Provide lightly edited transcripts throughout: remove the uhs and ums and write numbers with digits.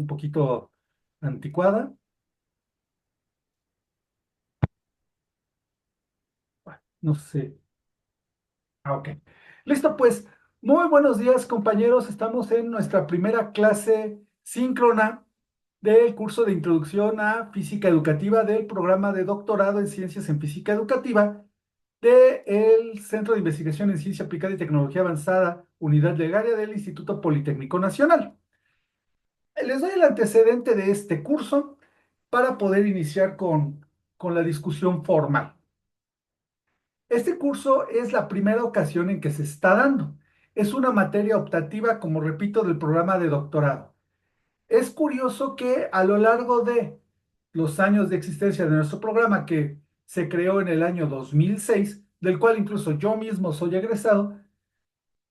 un poquito anticuada. No sé. Ok. Listo, pues. Muy buenos días, compañeros. Estamos en nuestra primera clase síncrona del curso de Introducción a Física Educativa del programa de doctorado en Ciencias en Física Educativa del Centro de Investigación en Ciencia Aplicada y Tecnología Avanzada, Unidad Legaria del Instituto Politécnico Nacional. Les doy el antecedente de este curso para poder iniciar con la discusión formal. Este curso es la primera ocasión en que se está dando. Es una materia optativa, como repito, del programa de doctorado. Es curioso que a lo largo de los años de existencia de nuestro programa, que se creó en el año 2006, del cual incluso yo mismo soy egresado,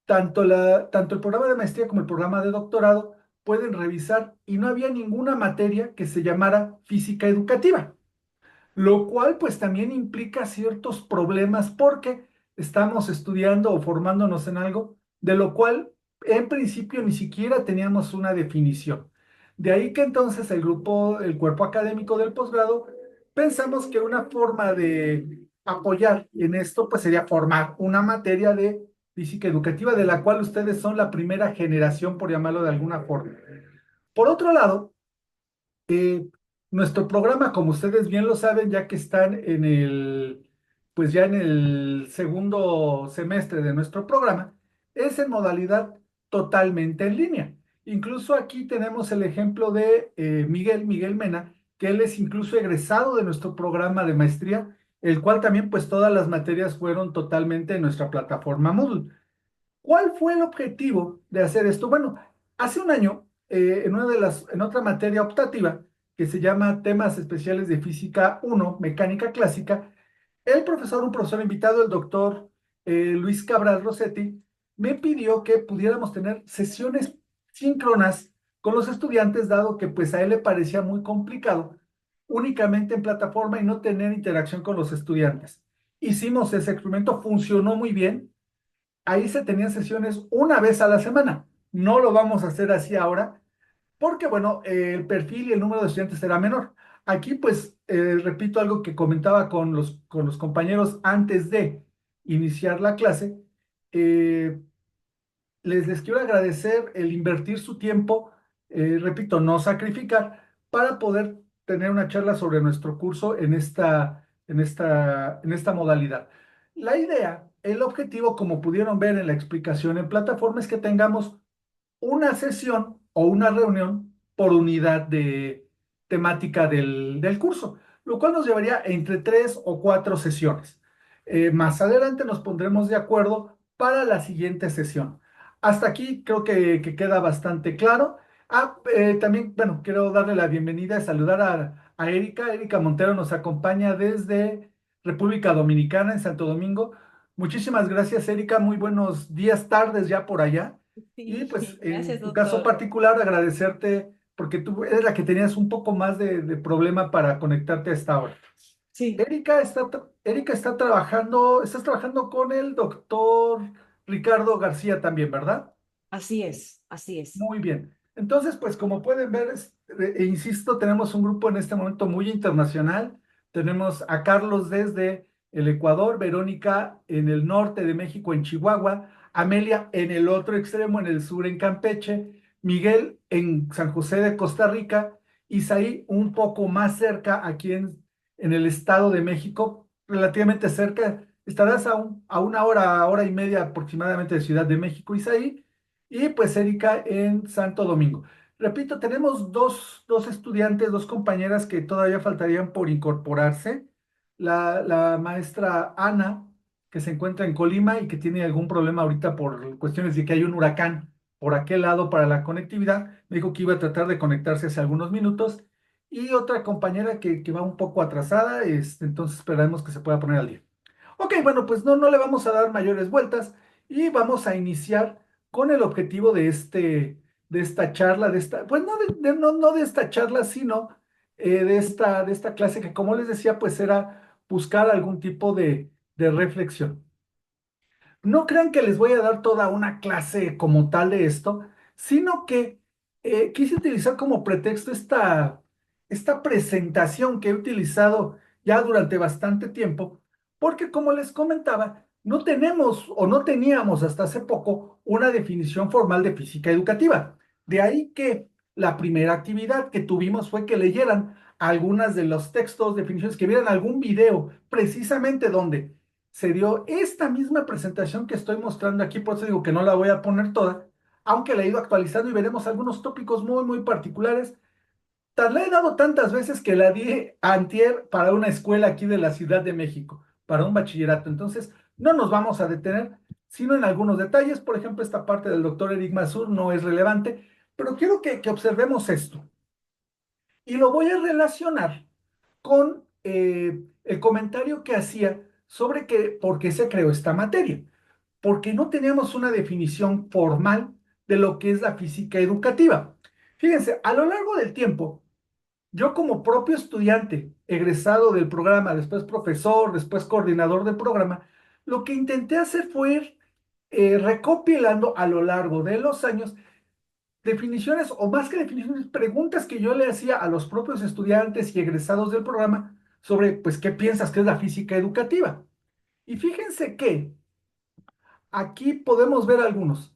tanto el programa de maestría como el programa de doctorado pueden revisar y no había ninguna materia que se llamara física educativa, lo cual pues también implica ciertos problemas porque estamos estudiando o formándonos en algo de lo cual en principio ni siquiera teníamos una definición. De ahí que entonces el cuerpo académico del posgrado, pensamos que una forma de apoyar en esto pues sería formar una materia de física educativa de la cual ustedes son la primera generación, por llamarlo de alguna forma. Por otro lado, nuestro programa, como ustedes bien lo saben, ya que están pues ya en el segundo semestre de nuestro programa, es en modalidad totalmente en línea. Incluso aquí tenemos el ejemplo de Miguel Mena, que él es incluso egresado de nuestro programa de maestría, el cual también pues todas las materias fueron totalmente en nuestra plataforma Moodle. ¿Cuál fue el objetivo de hacer esto? Bueno, hace un año, en otra materia optativa, que se llama Temas Especiales de Física 1, Mecánica Clásica, un profesor invitado, el doctor Luis Cabral Rossetti, me pidió que pudiéramos tener sesiones síncronas con los estudiantes, dado que pues a él le parecía muy complicado únicamente en plataforma y no tener interacción con los estudiantes. Hicimos ese experimento, funcionó muy bien. Ahí se tenían sesiones una vez a la semana. No lo vamos a hacer así ahora, porque bueno, el perfil y el número de estudiantes será menor. Aquí pues repito algo que comentaba con los compañeros antes de iniciar la clase. Eh, les quiero agradecer el invertir su tiempo, repito, no sacrificar, para poder tener una charla sobre nuestro curso en esta modalidad. La idea, el objetivo, como pudieron ver en la explicación en plataforma, es que tengamos una sesión o una reunión por unidad de temática del curso, lo cual nos llevaría entre 3 o 4 sesiones. Más adelante nos pondremos de acuerdo para la siguiente sesión. Hasta aquí creo que queda bastante claro. También, bueno, quiero darle la bienvenida y saludar a Erika. Erika Montero nos acompaña desde República Dominicana, en Santo Domingo. Muchísimas gracias, Erika. Muy buenos días, tardes ya por allá. Y pues Sí, gracias, en tu caso doctor. particular, agradecerte porque tú eres la que tenías un poco más de problema para conectarte a esta hora. Sí, Erika está estás trabajando con el doctor Ricardo García también, ¿verdad? así es, así es. Muy bien. Entonces, pues como pueden ver, insisto, tenemos un grupo en este momento muy internacional. Tenemos a Carlos desde el Ecuador, Verónica en el norte de México, en Chihuahua, Amelia en el otro extremo, en el sur, en Campeche, Miguel en San José de Costa Rica, Isaí un poco más cerca, aquí en el Estado de México, relativamente cerca. Estarás a una hora, hora y media aproximadamente de Ciudad de México, Isaí, y pues Erika en Santo Domingo. Repito, tenemos dos estudiantes, dos compañeras que todavía faltarían por incorporarse. La maestra Ana, que se encuentra en Colima y que tiene algún problema ahorita por cuestiones de que hay un huracán por aquel lado para la conectividad, me dijo que iba a tratar de conectarse hace algunos minutos. Y otra compañera que va un poco atrasada, entonces esperaremos que se pueda poner al día. Ok, bueno, pues no le vamos a dar mayores vueltas y vamos a iniciar con el objetivo de esta charla, pues no de esta charla, sino de esta clase que, como les decía, pues era buscar algún tipo de reflexión. No crean que les voy a dar toda una clase como tal de esto, sino que quise utilizar como pretexto esta presentación que he utilizado ya durante bastante tiempo, porque como les comentaba, no tenemos o no teníamos hasta hace poco una definición formal de física educativa. De ahí que la primera actividad que tuvimos fue que leyeran algunas de los textos, definiciones, que vieran algún video precisamente donde se dio esta misma presentación que estoy mostrando aquí, por eso digo que no la voy a poner toda, aunque la he ido actualizando y veremos algunos tópicos muy, muy particulares. La he dado tantas veces que la di antier para una escuela aquí de la Ciudad de México, para un bachillerato. Entonces, no nos vamos a detener, sino en algunos detalles. Por ejemplo, esta parte del doctor Eric Masur no es relevante, pero quiero que observemos esto. Y lo voy a relacionar con el comentario que hacía sobre que, por qué se creó esta materia. Porque no teníamos una definición formal de lo que es la física educativa. Fíjense, a lo largo del tiempo, yo como propio estudiante, egresado del programa, después profesor, después coordinador del programa, lo que intenté hacer fue ir recopilando a lo largo de los años definiciones o más que definiciones, preguntas que yo le hacía a los propios estudiantes y egresados del programa sobre, pues, ¿qué piensas que es la física educativa? Y fíjense que aquí podemos ver algunos.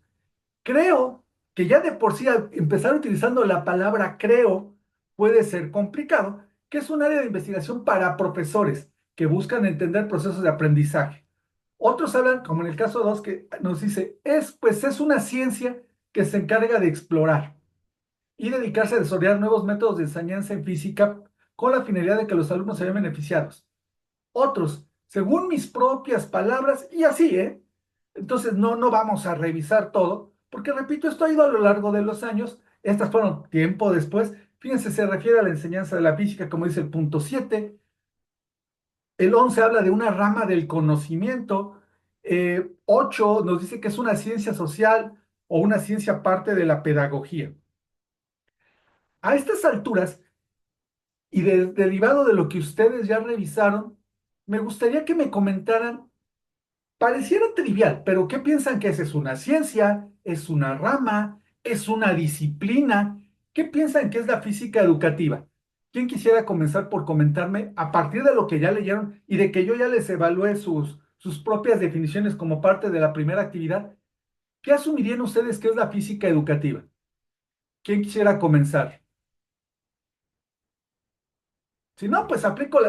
Creo que ya de por sí empezar utilizando la palabra creo puede ser complicado, que es un área de investigación para profesores que buscan entender procesos de aprendizaje. Otros hablan, como en el caso 2 que nos dice, pues es una ciencia que se encarga de explorar y dedicarse a desarrollar nuevos métodos de enseñanza en física con la finalidad de que los alumnos se vean beneficiados. Otros, según mis propias palabras, y así, ¿eh? Entonces no vamos a revisar todo, porque repito, esto ha ido a lo largo de los años, estas fueron tiempo después. Fíjense, se refiere a la enseñanza de la física, como dice el punto 7. El 11 habla de una rama del conocimiento. 8 nos dice que es una ciencia social o una ciencia parte de la pedagogía. A estas alturas, y derivado de lo que ustedes ya revisaron, me gustaría que me comentaran. Pareciera trivial, pero ¿qué piensan que es? ¿Es una ciencia? ¿Es una rama? ¿Es una disciplina? ¿Qué piensan que es la física educativa? ¿Quién quisiera comenzar por comentarme a partir de lo que ya leyeron y de que yo ya les evalué sus propias definiciones como parte de la primera actividad? ¿Qué asumirían ustedes que es la física educativa? ¿Quién quisiera comenzar? Si no, pues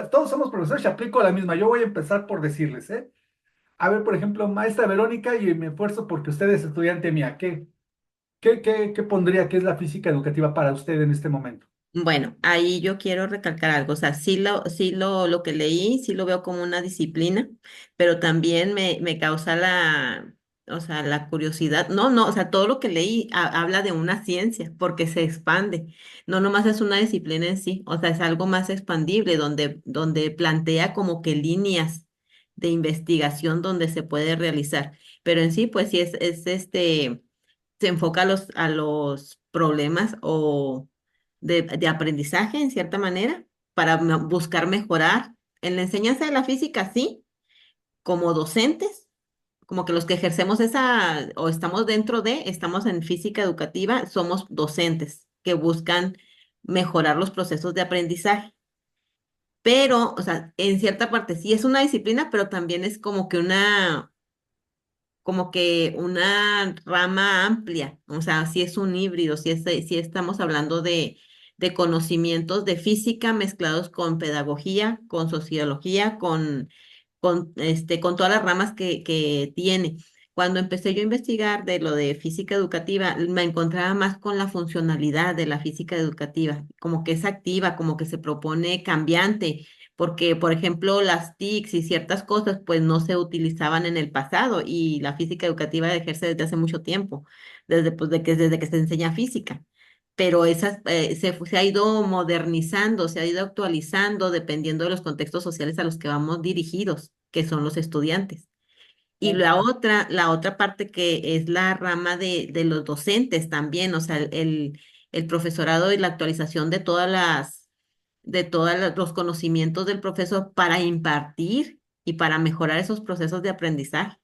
todos somos profesores y aplico la misma. Yo voy a empezar por decirles, ¿eh? A ver, por ejemplo, maestra Verónica, y me esfuerzo porque usted es estudiante mía. ¿Qué pondría que es la física educativa para usted en este momento? Bueno, ahí yo quiero recalcar algo, o sea, lo que leí, sí lo veo como una disciplina, pero también me causa o sea, la curiosidad. No, o sea, todo lo que leí habla de una ciencia, porque se expande. No nomás es una disciplina en sí, o sea, es algo más expandible, donde plantea como que líneas de investigación donde se puede realizar. Pero en sí, pues sí se enfoca a los problemas o de aprendizaje en cierta manera para buscar mejorar. En la enseñanza de la física, sí, como docentes, como que los que ejercemos esa o estamos estamos en física educativa, somos docentes que buscan mejorar los procesos de aprendizaje. Pero, o sea, en cierta parte sí es una disciplina, pero también es como que una rama amplia, o sea, si es un híbrido, si estamos hablando de conocimientos de física mezclados con pedagogía, con sociología, con todas las ramas que tiene. Cuando empecé yo a investigar de lo de física educativa, me encontraba más con la funcionalidad de la física educativa, como que es activa, como que se propone cambiante, porque, por ejemplo, las TICs y ciertas cosas, pues no se utilizaban en el pasado y la física educativa ejerce desde hace mucho tiempo, desde que se enseña física. Pero se ha ido modernizando, se ha ido actualizando dependiendo de los contextos sociales a los que vamos dirigidos, que son los estudiantes. Y la otra parte que es la rama de los docentes también, o sea, el profesorado y la actualización de todos los conocimientos del profesor para impartir y para mejorar esos procesos de aprendizaje.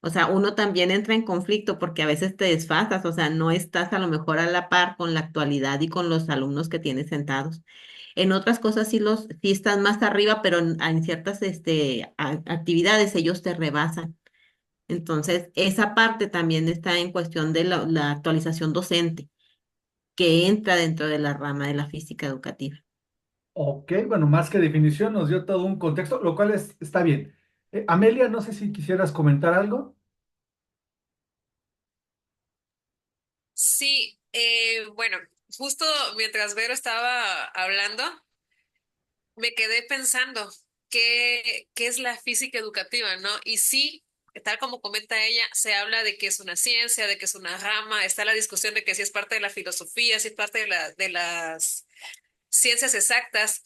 O sea, uno también entra en conflicto porque a veces te desfasas, o sea, no estás a lo mejor a la par con la actualidad y con los alumnos que tienes sentados. En otras cosas sí estás más arriba, pero en ciertas actividades ellos te rebasan. Entonces, esa parte también está en cuestión de la actualización docente, que entra dentro de la rama de la física educativa. Ok, bueno, más que definición, nos dio todo un contexto, lo cual está bien. Amelia, no sé si quisieras comentar algo. Sí, bueno, justo mientras Vero estaba hablando, me quedé pensando qué es la física educativa, ¿no? Y sí, tal como comenta ella, se habla de que es una ciencia, de que es una rama, está la discusión de que si es parte de la filosofía, si es parte de las ciencias exactas.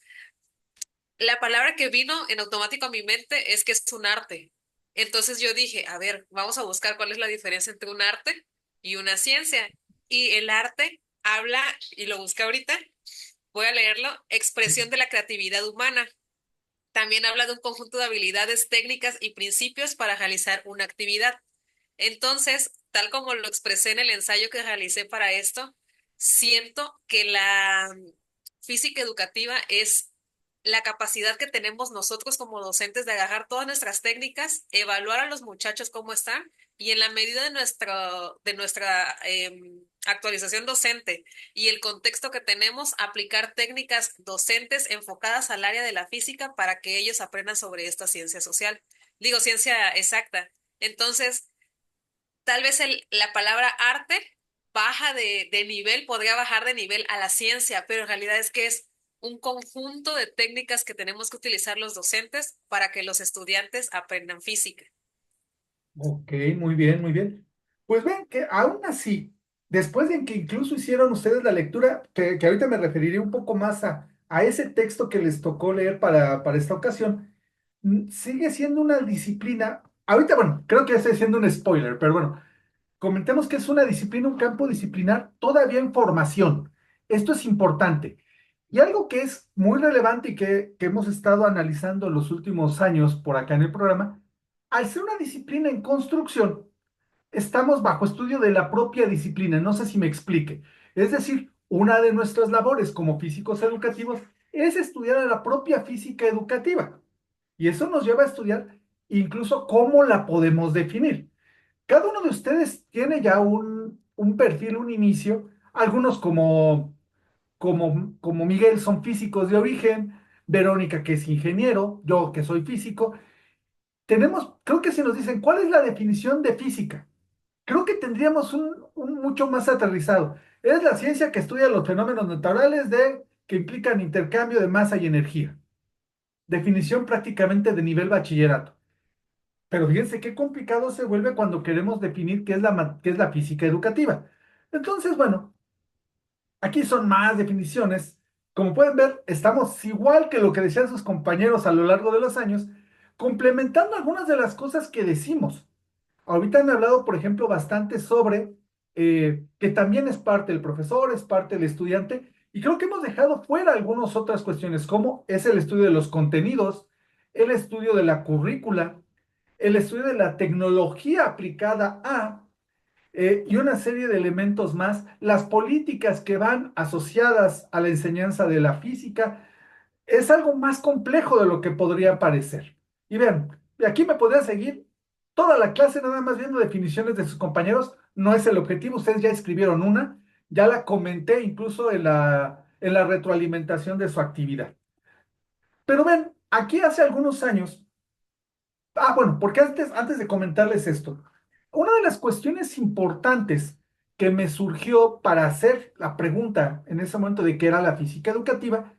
La palabra que vino en automático a mi mente es que es un arte. Entonces yo dije, a ver, vamos a buscar cuál es la diferencia entre un arte y una ciencia. Y el arte habla, y lo busqué ahorita, voy a leerlo, expresión de la creatividad humana. También habla de un conjunto de habilidades técnicas y principios para realizar una actividad. Entonces, tal como lo expresé en el ensayo que realicé para esto, siento que la física educativa es la capacidad que tenemos nosotros como docentes de agarrar todas nuestras técnicas, evaluar a los muchachos cómo están y en la medida de nuestra actualización docente y el contexto que tenemos, aplicar técnicas docentes enfocadas al área de la física para que ellos aprendan sobre esta ciencia social. Digo, ciencia exacta. Entonces, tal vez la palabra arte baja de nivel, podría bajar de nivel a la ciencia, pero en realidad es que es un conjunto de técnicas que tenemos que utilizar los docentes para que los estudiantes aprendan física. Ok, muy bien, muy bien. Pues ven que aún así, después de que incluso hicieron ustedes la lectura, que ahorita me referiré un poco más a ese texto que les tocó leer para esta ocasión, sigue siendo una disciplina, ahorita bueno, creo que ya estoy haciendo un spoiler, pero bueno, comentemos que es una disciplina, un campo disciplinar todavía en formación. Esto es importante. Y algo que es muy relevante y que hemos estado analizando los últimos años por acá en el programa, al ser una disciplina en construcción, estamos bajo estudio de la propia disciplina. No sé si me explique. Es decir, una de nuestras labores como físicos educativos es estudiar a la propia física educativa. Y eso nos lleva a estudiar incluso cómo la podemos definir. Cada uno de ustedes tiene ya un perfil, un inicio. Algunos como Miguel son físicos de origen, Verónica que es ingeniero, yo que soy físico. Tenemos, creo que si nos dicen, ¿cuál es la definición de física? Creo que tendríamos un mucho más aterrizado. Es la ciencia que estudia los fenómenos naturales que implican intercambio de masa y energía. Definición prácticamente de nivel bachillerato. Pero fíjense qué complicado se vuelve cuando queremos definir qué es la física educativa. Entonces, bueno, aquí son más definiciones. Como pueden ver, estamos igual que lo que decían sus compañeros a lo largo de los años, complementando algunas de las cosas que decimos. Ahorita han hablado, por ejemplo, bastante sobre que también es parte del profesor, es parte del estudiante, y creo que hemos dejado fuera algunas otras cuestiones, como es el estudio de los contenidos, el estudio de la currícula, el estudio de la tecnología aplicada y una serie de elementos más, las políticas que van asociadas a la enseñanza de la física, es algo más complejo de lo que podría parecer. Y vean, de aquí me podría seguir toda la clase nada más viendo definiciones de sus compañeros, no es el objetivo, ustedes ya escribieron una, ya la comenté incluso en la retroalimentación de su actividad. Pero ven, aquí hace algunos años. Bueno, porque antes de comentarles esto, una de las cuestiones importantes que me surgió para hacer la pregunta en ese momento de qué era la física educativa,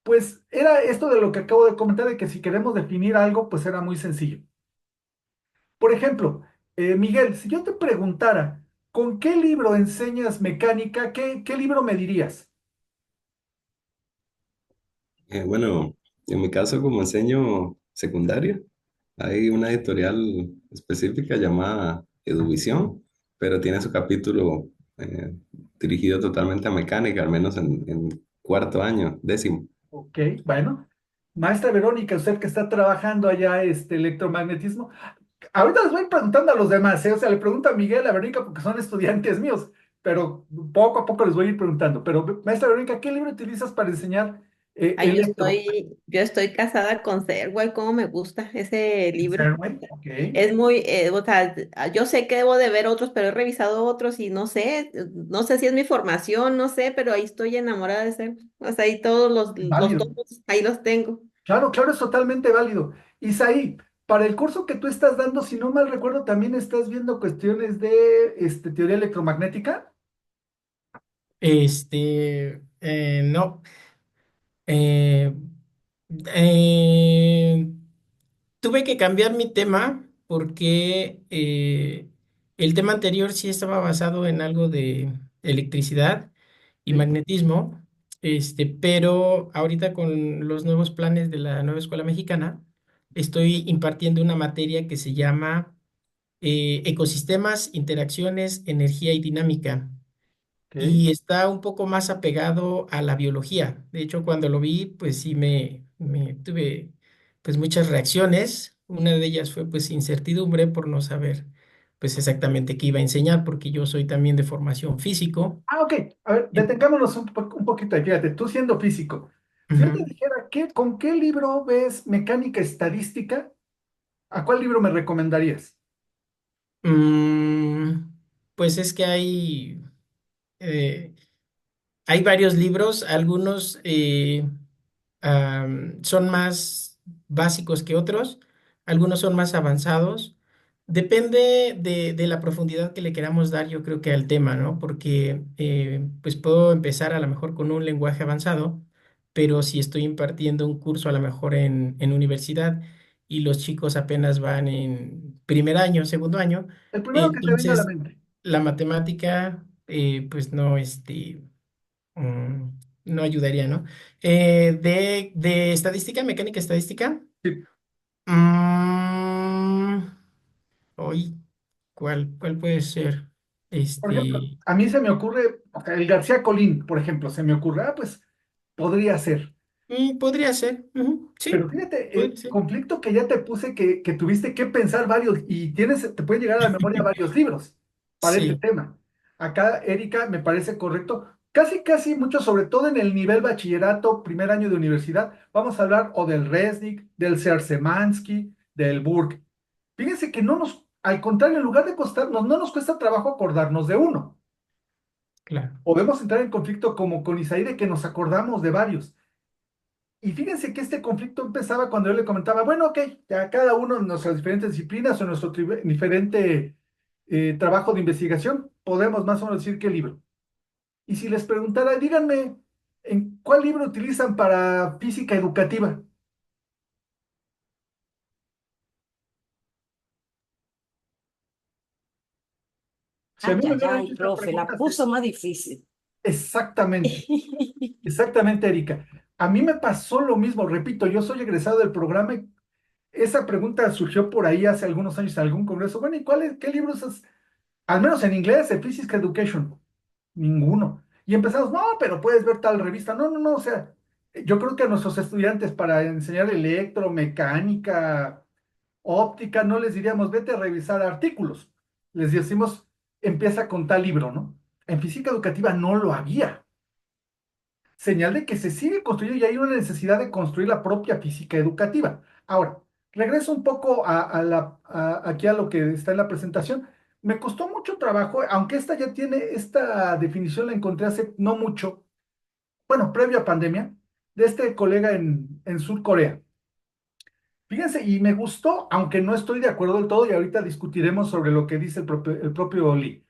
pues era esto de lo que acabo de comentar, de que si queremos definir algo, pues era muy sencillo. Por ejemplo, Miguel, si yo te preguntara, ¿con qué libro enseñas mecánica? ¿Qué libro me dirías? Bueno, en mi caso, como enseño secundaria, hay una editorial específica llamada Eduvisión, pero tiene su capítulo dirigido totalmente a mecánica, al menos en cuarto año, décimo. Ok, bueno. Maestra Verónica, usted que está trabajando allá electromagnetismo, Ahorita les voy preguntando a los demás, ¿eh? O sea, le pregunto a Miguel, a Verónica, porque son estudiantes míos, pero poco a poco les voy a ir preguntando. Pero, maestra Verónica, ¿qué libro utilizas para enseñar Ay, electro? yo estoy casada con Serway, cómo me gusta ese libro. Serway, ok. Es muy, o sea, yo sé que debo de ver otros, pero he revisado otros y no sé, no sé si es mi formación, no sé, pero ahí estoy enamorada de ser. O sea, ahí todos los Válido. tomos, ahí los tengo. Claro, claro, es totalmente válido. Isaí, para el curso que tú estás dando, si no mal recuerdo, también estás viendo cuestiones de teoría electromagnética. No. Eh, eh, Tuve que cambiar mi tema porque el tema anterior sí estaba basado en algo de electricidad y Sí, magnetismo, pero ahorita con los nuevos planes de la nueva escuela mexicana, estoy impartiendo una materia que se llama ecosistemas, interacciones, energía y dinámica ok. y está un poco más apegado a la biología. De hecho, cuando lo vi, pues sí me tuve pues muchas reacciones. Una de ellas fue pues incertidumbre por no saber pues exactamente qué iba a enseñar, porque yo soy también de formación físico. Ah, ok. A ver, Y- detengámonos un poquito ahí. Fíjate, tú siendo físico, si yo te Ujú. dijera, ¿con qué libro ves mecánica estadística? ¿A cuál libro me recomendarías? Mm, pues es que eh, hay varios libros, algunos son más básicos que otros, algunos son más avanzados. Depende de la profundidad que le queramos dar, yo creo que al tema, ¿no? Porque pues puedo empezar a lo mejor con un lenguaje avanzado, pero si estoy impartiendo un curso a lo mejor en universidad y los chicos apenas van en primer año, segundo año, El primero que te venga a la entonces mente. la matemática pues no, mm, no ayudaría, ¿no? De estadística, mecánica estadística. Sí. mm, Hoy, ¿cuál puede ser? Por ejemplo, Este, a mí se me ocurre, o sea, el García Colín, por ejemplo, se me ocurre, pues podría ser. podría ser, ujú, Pero sí, fíjate, podría el ser. conflicto que ya te puse, que tuviste que pensar varios, y te pueden llegar a la memoria varios libros para este Sí, tema. Acá, Erika, me parece correcto. Casi, casi mucho, sobre todo en el nivel bachillerato, primer año de universidad, vamos a hablar o del Resnick, del Sersemansky, del Burke. Fíjense que al contrario, en lugar de costarnos, no nos cuesta trabajo acordarnos de uno. claro. Podemos entrar en conflicto como con Isaí de que nos acordamos de varios. Y fíjense que este conflicto empezaba cuando yo le comentaba, bueno, ok, ya cada uno en nuestras diferentes disciplinas o en nuestro diferente trabajo de investigación, podemos más o menos decir qué libro. Y si les preguntara, díganme, ¿en cuál libro utilizan para física educativa? Si a Ay, mí me ay, hubieran ay, hecho esta profe, la pregunta, puso más difícil. exactamente, exactamente, Erika. A mí me pasó lo mismo, repito, yo soy egresado del programa y esa pregunta surgió por ahí hace algunos años en algún congreso. Bueno, ¿y qué libros es? Al menos en inglés, de Physics Education, ninguno. Y empezamos, no, pero puedes ver tal revista. No, no, no, o sea, yo creo que a nuestros estudiantes para enseñar electromecánica, óptica, no les diríamos, vete a revisar artículos. Les decimos, empieza con tal libro, ¿no? En física educativa no lo había. Señal de que se sigue construyendo y hay una necesidad de construir la propia física educativa. Ahora, regreso un poco aquí a lo que está en la presentación. Me costó mucho trabajo, aunque esta definición la encontré hace no mucho, bueno, previo a pandemia, de este colega en Sur Corea. Fíjense, y me gustó, aunque no estoy de acuerdo del todo, y ahorita discutiremos sobre lo que dice el propio Lee.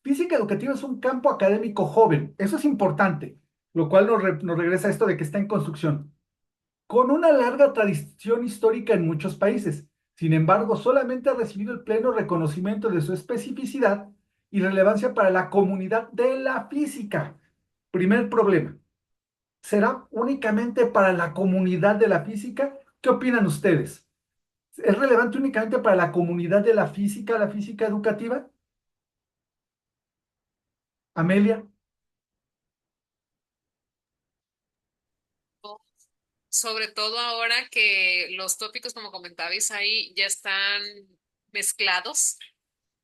Física educativa es un campo académico joven, eso es importante, lo cual nos regresa a esto de que está en construcción, con una larga tradición histórica en muchos países. Sin embargo, solamente ha recibido el pleno reconocimiento de su especificidad y relevancia para la comunidad de la física. Primer problema, ¿será únicamente para la comunidad de la física? ¿Qué opinan ustedes? ¿Es relevante únicamente para la comunidad de la física educativa? Amelia, Sobre todo ahora que los tópicos, como comentabais ahí, ya están mezclados.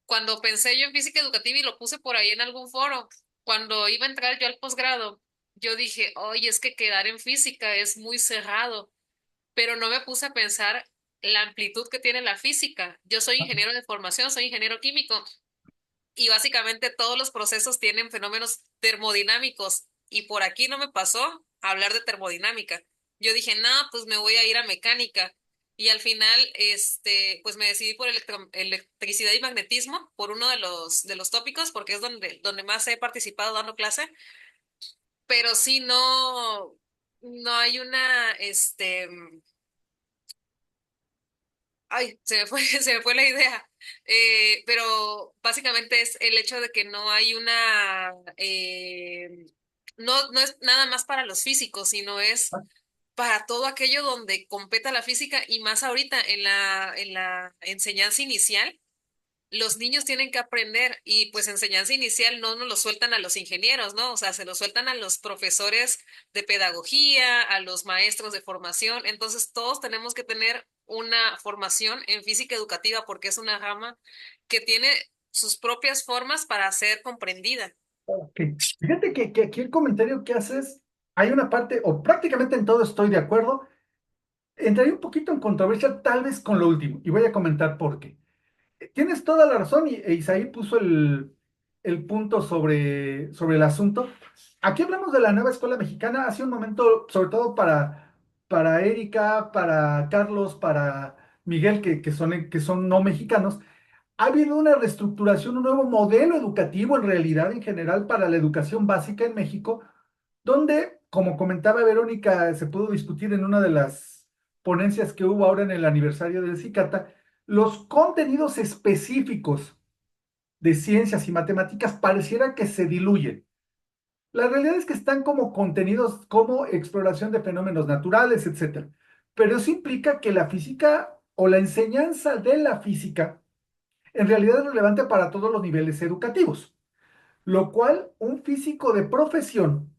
Cuando pensé yo en física educativa y lo puse por ahí en algún foro, cuando iba a entrar yo al posgrado, yo dije, oye, es que quedar en física es muy cerrado, pero no me puse a pensar la amplitud que tiene la física. Yo soy ingeniero de formación, soy ingeniero químico y básicamente todos los procesos tienen fenómenos termodinámicos y por aquí no me pasó a hablar de termodinámica. Yo dije, no, pues me voy a ir a mecánica y al final, pues me decidí por electricidad y magnetismo, por uno de los tópicos, porque es donde más he participado dando clase, pero sí no hay ay, se me fue, se me fue la idea. Pero básicamente es el hecho de que no hay no es nada más para los físicos, sino es para todo aquello donde competa la física y más ahorita en la enseñanza inicial los niños tienen que aprender y pues enseñanza inicial no nos lo sueltan a los ingenieros, ¿no? O sea, se lo sueltan a los profesores de pedagogía, a los maestros de formación. Entonces, todos tenemos que tener una formación en física educativa porque es una rama que tiene sus propias formas para ser comprendida. Ok. Fíjate que aquí el comentario que haces, hay una parte, o prácticamente en todo estoy de acuerdo, entraría un poquito en controversia tal vez con lo último, y voy a comentar por qué. Tienes toda la razón, e Isaí puso el punto sobre el asunto. Aquí hablamos de la nueva escuela mexicana, hace un momento, sobre todo para Erika, para Carlos, para Miguel, que son no mexicanos, ha habido una reestructuración, un nuevo modelo educativo en realidad en general para la educación básica en México, donde, como comentaba Verónica, se pudo discutir en una de las ponencias que hubo ahora en el aniversario del CICATA, los contenidos específicos de ciencias y matemáticas pareciera que se diluyen. La realidad es que están como contenidos como exploración de fenómenos naturales, etcétera. Pero eso implica que la física o la enseñanza de la física en realidad es relevante para todos los niveles educativos, lo cual un físico de profesión,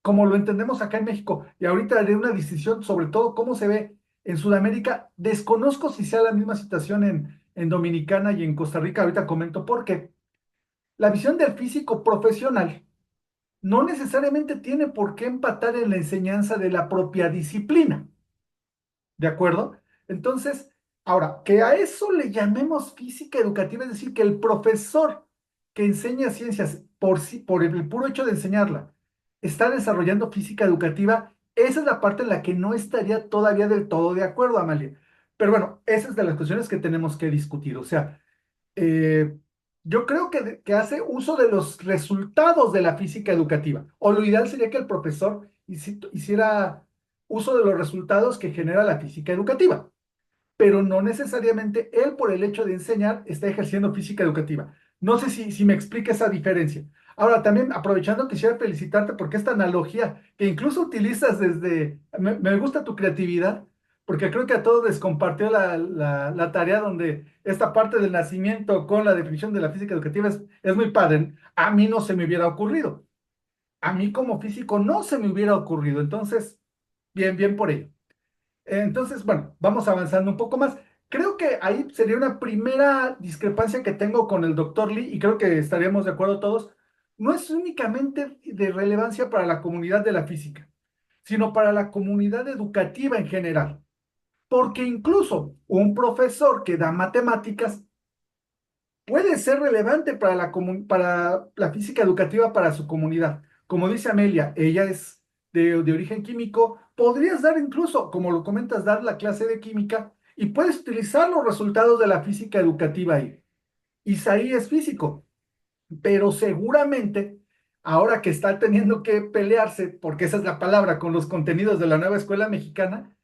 como lo entendemos acá en México, y ahorita haré una distinción sobre todo cómo se ve en Sudamérica, desconozco si sea la misma situación en Dominicana y en Costa Rica, ahorita comento por qué. La visión del físico profesional no necesariamente tiene por qué empatar en la enseñanza de la propia disciplina. ¿De acuerdo? Entonces, ahora, que a eso le llamemos física educativa, es decir, que el profesor que enseña ciencias por el puro hecho de enseñarla, está desarrollando física educativa, esa es la parte en la que no estaría todavía del todo de acuerdo, Amalia. Pero bueno, esa es de las cuestiones que tenemos que discutir. O sea, eh, yo creo que hace uso de los resultados de la física educativa, o lo ideal sería que el profesor hiciera uso de los resultados que genera la física educativa, pero no necesariamente él por el hecho de enseñar está ejerciendo física educativa. No sé si me explica esa diferencia. Ahora, también aprovechando, quisiera felicitarte porque esta analogía que incluso utilizas me gusta tu creatividad, porque creo que a todos les compartió la tarea donde esta parte del nacimiento con la definición de la física educativa es muy padre. A mí no se me hubiera ocurrido. A mí como físico no se me hubiera ocurrido. Entonces, bien, bien por ello. Entonces, bueno, vamos avanzando un poco más. Creo que ahí sería una primera discrepancia que tengo con el doctor Lee y creo que estaríamos de acuerdo todos. No es únicamente de relevancia para la comunidad de la física, sino para la comunidad educativa en general. Porque incluso un profesor que da matemáticas puede ser relevante para la física educativa para su comunidad. Como dice Amelia, ella es de origen químico, podrías dar incluso, como lo comentas, dar la clase de química y puedes utilizar los resultados de la física educativa ahí. Isaí es físico, pero seguramente ahora que está teniendo que pelearse, porque esa es la palabra, con los contenidos de la nueva escuela mexicana,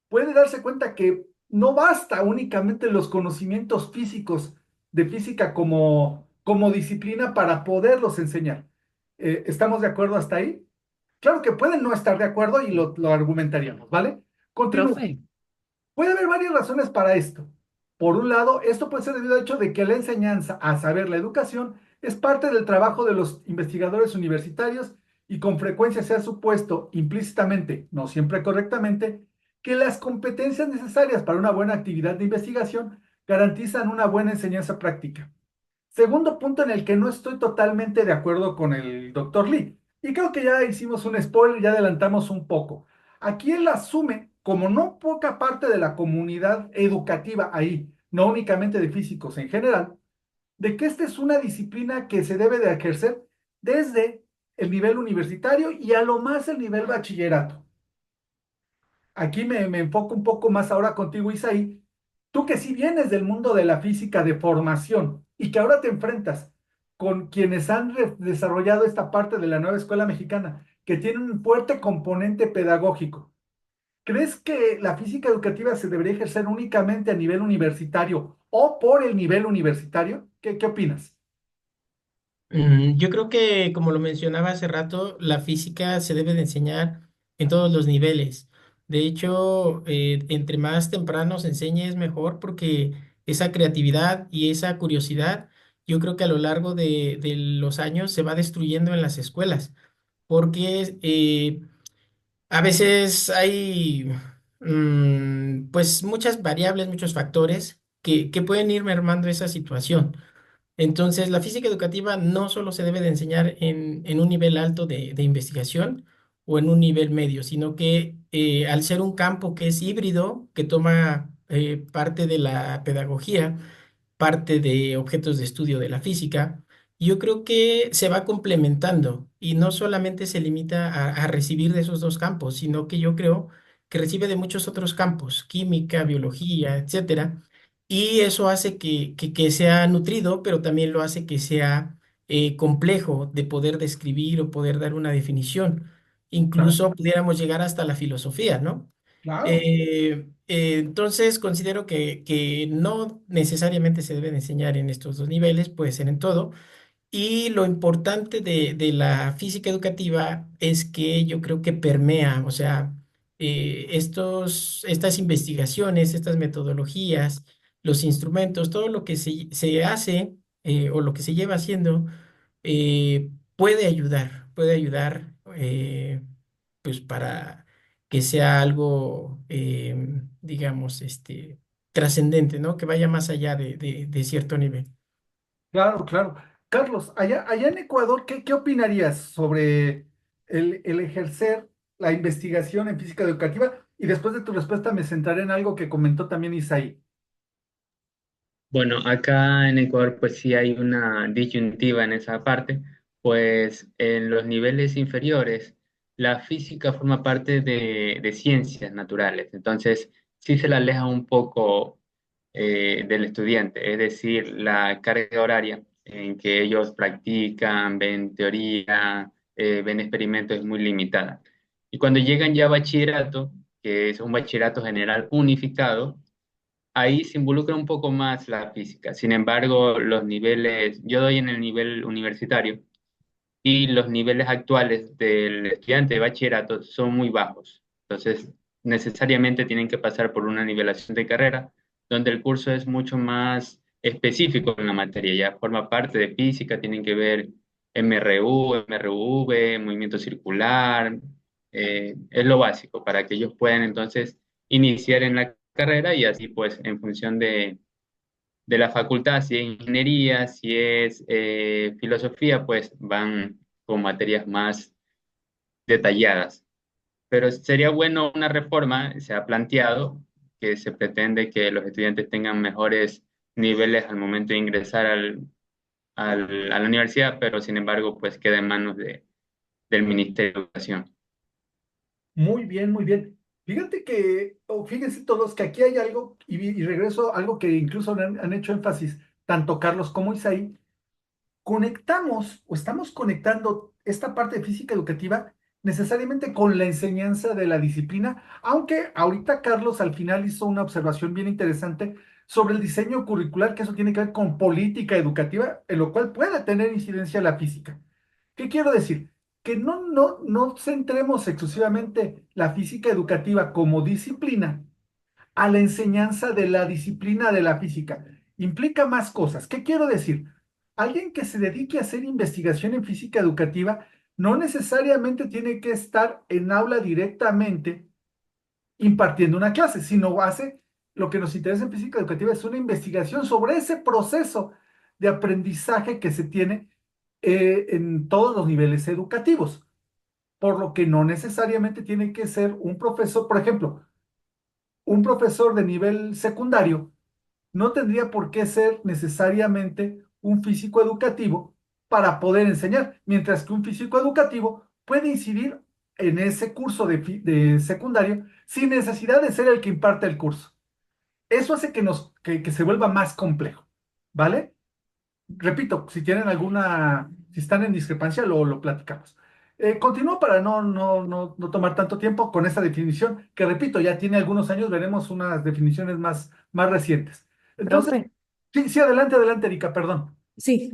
puede darse cuenta que no basta únicamente los conocimientos físicos de física como disciplina para poderlos enseñar. ¿Estamos de acuerdo hasta ahí? Claro que pueden no estar de acuerdo y lo argumentaríamos, ¿vale? Continúo. Profe, Puede haber varias razones para esto. Por un lado, esto puede ser debido al hecho de que la enseñanza, a saber, la educación, es parte del trabajo de los investigadores universitarios y con frecuencia se ha supuesto implícitamente, no siempre correctamente, que las competencias necesarias para una buena actividad de investigación garantizan una buena enseñanza práctica. Segundo punto en el que no estoy totalmente de acuerdo con el doctor Lee, y creo que ya hicimos un spoiler, ya adelantamos un poco. Aquí él asume, como no poca parte de la comunidad educativa ahí, no únicamente de físicos en general, de que esta es una disciplina que se debe de ejercer desde el nivel universitario y a lo más el nivel bachillerato. Aquí me enfoco un poco más ahora contigo, Isaí. Tú que sí vienes del mundo de la física de formación y que ahora te enfrentas con quienes han desarrollado esta parte de la nueva escuela mexicana, que tiene un fuerte componente pedagógico. ¿Crees que la física educativa se debería ejercer únicamente a nivel universitario o por el nivel universitario? ¿Qué opinas? Yo creo que, como lo mencionaba hace rato, la física se debe de enseñar en todos los niveles. De hecho, entre más temprano se enseñe es mejor porque esa creatividad y esa curiosidad, yo creo que a lo largo de los años se va destruyendo en las escuelas, porque a veces hay pues muchas variables, muchos factores que pueden ir mermando esa situación. Entonces, la física educativa no solo se debe de enseñar en un nivel alto de investigación o en un nivel medio, sino que al ser un campo que es híbrido, que toma parte de la pedagogía, parte de objetos de estudio de la física, yo creo que se va complementando y no solamente se limita a recibir de esos dos campos, sino que yo creo que recibe de muchos otros campos, química, biología, etcétera, y eso hace que sea nutrido, pero también lo hace que sea complejo de poder describir o poder dar una definición. Claro, Incluso pudiéramos llegar hasta la filosofía, ¿no? claro. Entonces considero que no necesariamente se debe de enseñar en estos dos niveles, puede ser en todo. Y lo importante de la física educativa es que yo creo que permea, o sea, estas investigaciones, estas metodologías, los instrumentos, todo lo que se hace o lo que se lleva haciendo puede ayudar pues para que sea algo, digamos, trascendente, ¿no? Que vaya más allá de cierto nivel. Claro, claro. Carlos, allá en Ecuador, ¿qué opinarías sobre el ejercer la investigación en física educativa? Y después de tu respuesta me centraré en algo que comentó también Isaí. Bueno, acá en Ecuador pues sí hay una disyuntiva en esa parte, pues en los niveles inferiores la física forma parte de ciencias naturales, entonces sí se la aleja un poco del estudiante, es decir, la carga horaria en que ellos practican, ven teoría, ven experimentos es muy limitada. Y cuando llegan ya a bachillerato, que es un bachillerato general unificado, ahí se involucra un poco más la física. Sin embargo, los niveles, yo doy en el nivel universitario y los niveles actuales del estudiante de bachillerato son muy bajos. Entonces, necesariamente tienen que pasar por una nivelación de carrera, donde el curso es mucho más específico en la materia. Ya forma parte de física, tienen que ver MRU, MRV, movimiento circular, es lo básico para que ellos puedan entonces iniciar en la carrera y así pues en función de la facultad, si es ingeniería, si es filosofía, pues van con materias más detalladas. Pero sería bueno una reforma, se ha planteado que se pretende que los estudiantes tengan mejores niveles al momento de ingresar a la universidad, pero sin embargo, pues queda en manos del Ministerio de Educación. Muy bien, muy bien. Fíjate que, o fíjense todos que aquí hay algo, y regreso a algo que incluso han hecho énfasis tanto Carlos como Isaí, conectamos o estamos conectando esta parte de física educativa necesariamente con la enseñanza de la disciplina, aunque ahorita Carlos al final hizo una observación bien interesante sobre el diseño curricular, que eso tiene que ver con política educativa, en lo cual puede tener incidencia la física. ¿Qué quiero decir? Que no centremos exclusivamente la física educativa como disciplina a la enseñanza de la disciplina de la física. Implica más cosas. ¿Qué quiero decir? Alguien que se dedique a hacer investigación en física educativa no necesariamente tiene que estar en aula directamente impartiendo una clase, sino hace lo que nos interesa en física educativa es una investigación sobre ese proceso de aprendizaje que se tiene en todos los niveles educativos, por lo que no necesariamente tiene que ser un profesor, por ejemplo, un profesor de nivel secundario no tendría por qué ser necesariamente un físico educativo para poder enseñar, mientras que un físico educativo puede incidir en ese curso de secundario sin necesidad de ser el que imparte el curso. Eso hace que se vuelva más complejo, ¿vale? Repito, si tienen si están en discrepancia, lo platicamos. Continúo para no tomar tanto tiempo con esta definición, que repito, ya tiene algunos años, veremos unas definiciones más recientes. Entonces, Profe, sí, adelante, Erika, perdón. sí,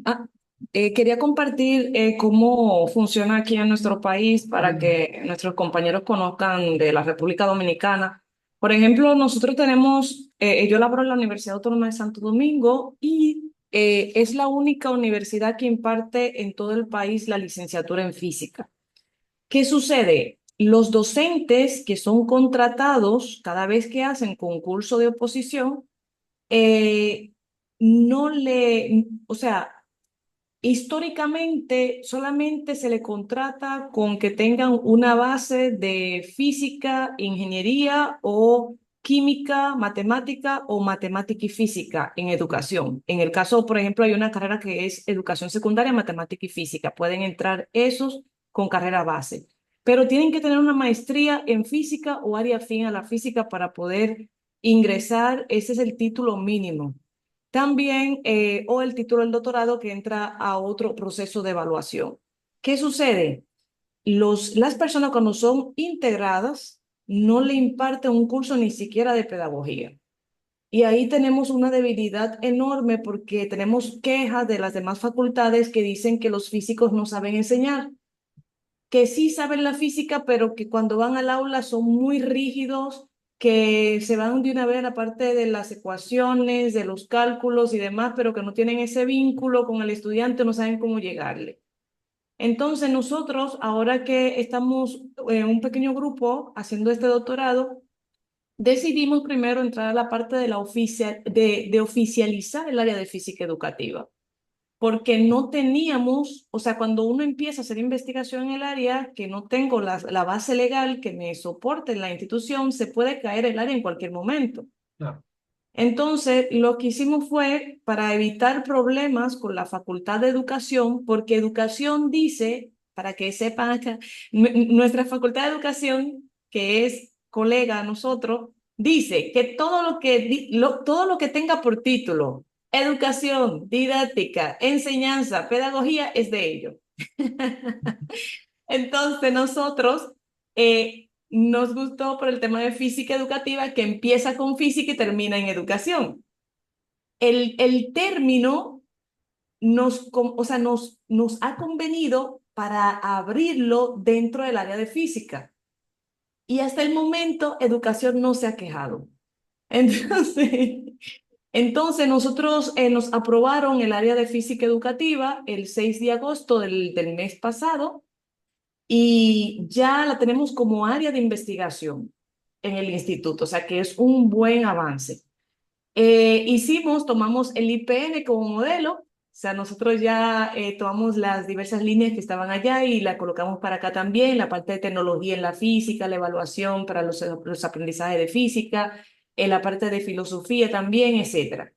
quería compartir cómo funciona aquí en nuestro país para que nuestros compañeros conozcan de la República Dominicana. Por ejemplo, nosotros tenemos, yo laboro en la Universidad Autónoma de Santo Domingo y es la única universidad que imparte en todo el país la licenciatura en física. ¿Qué sucede? Los docentes que son contratados cada vez que hacen concurso de oposición, eh, no le, o sea, históricamente solamente se le contrata con que tengan una base de física, ingeniería o química, matemática o matemática y física en educación. En el caso, por ejemplo, hay una carrera que es educación secundaria, matemática y física. Pueden entrar esos con carrera base, pero tienen que tener una maestría en física o área afín a la física para poder ingresar. Ese es el título mínimo. También, o el título del doctorado que entra a otro proceso de evaluación. ¿Qué sucede? Las personas cuando son integradas no le imparten un curso ni siquiera de pedagogía. Y ahí tenemos una debilidad enorme porque tenemos quejas de las demás facultades que dicen que los físicos no saben enseñar, que sí saben la física, pero que cuando van al aula son muy rígidos, que se van de una vez a la parte de las ecuaciones, de los cálculos y demás, pero que no tienen ese vínculo con el estudiante, no saben cómo llegarle. Entonces nosotros, ahora que estamos en un pequeño grupo haciendo este doctorado, decidimos primero entrar a la parte de de oficializar el área de física educativa porque no teníamos, o sea, cuando uno empieza a hacer investigación en el área, que no tengo la base legal que me soporte en la institución, se puede caer el área en cualquier momento. Claro. Entonces, lo que hicimos fue para evitar problemas con la Facultad de Educación, porque Educación dice, para que sepan acá, nuestra Facultad de Educación, que es colega a nosotros, dice que todo lo que tenga por título educación, didáctica, enseñanza, pedagogía es de ellos. Entonces nosotros nos gustó por el tema de física educativa que empieza con física y termina en educación. El término nos ha convenido para abrirlo dentro del área de física. Y hasta el momento educación no se ha quejado. Entonces nosotros nos aprobaron el área de física educativa el 6 de agosto del mes pasado y ya la tenemos como área de investigación en el instituto, o sea que es un buen avance. Tomamos el IPN como modelo, o sea, nosotros ya tomamos las diversas líneas que estaban allá y la colocamos para acá también, la parte de tecnología en la física, la evaluación para los aprendizajes de física, en la parte de filosofía también, etcétera.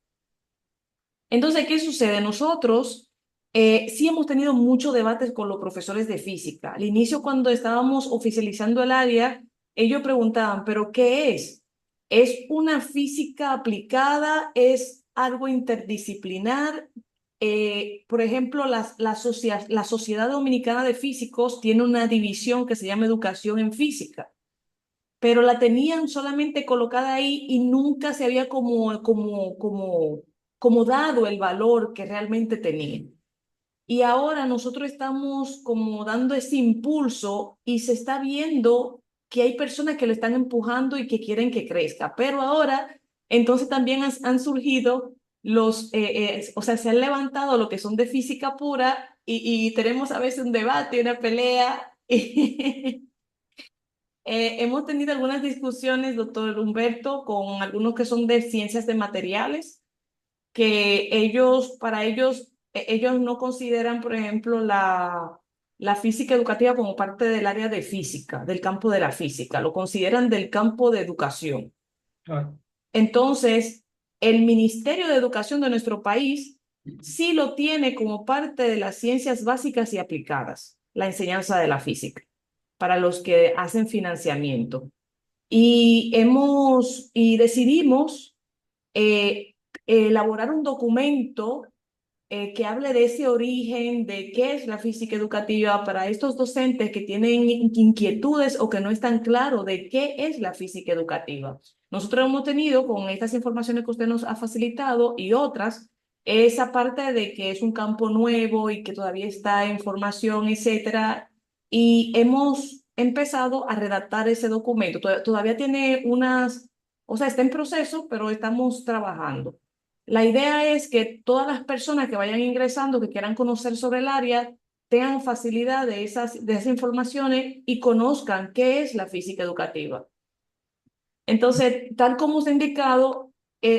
Entonces, ¿qué sucede? Nosotros sí hemos tenido muchos debates con los profesores de física. Al inicio, cuando estábamos oficializando el área, ellos preguntaban, ¿pero qué es? ¿Es una física aplicada? ¿Es algo interdisciplinar? Por ejemplo, la Sociedad Dominicana de Físicos tiene una división que se llama Educación en Física, pero la tenían solamente colocada ahí y nunca se había como dado el valor que realmente tenía. Y ahora nosotros estamos como dando ese impulso y se está viendo que hay personas que lo están empujando y que quieren que crezca. Pero ahora, entonces también han surgido o sea, se han levantado lo que son de física pura y tenemos a veces un debate, una pelea. hemos tenido algunas discusiones, doctor Humberto, con algunos que son de ciencias de materiales, que para ellos, ellos no consideran, por ejemplo, la física educativa como parte del área de física, del campo de la física, lo consideran del campo de educación. Claro. Entonces, el Ministerio de Educación de nuestro país sí lo tiene como parte de las ciencias básicas y aplicadas, la enseñanza de la física, para los que hacen financiamiento. Y decidimos eh, elaborar un documento que hable de ese origen, de qué es la física educativa para estos docentes que tienen inquietudes o que no están claros de qué es la física educativa. Nosotros hemos tenido con estas informaciones que usted nos ha facilitado y otras, esa parte de que es un campo nuevo y que todavía está en formación, etcétera, y hemos empezado a redactar ese documento. Todavía tiene o sea, está en proceso, pero estamos trabajando. La idea es que todas las personas que vayan ingresando, que quieran conocer sobre el área, tengan facilidad de esas informaciones y conozcan qué es la física educativa. Entonces, tal como se ha indicado,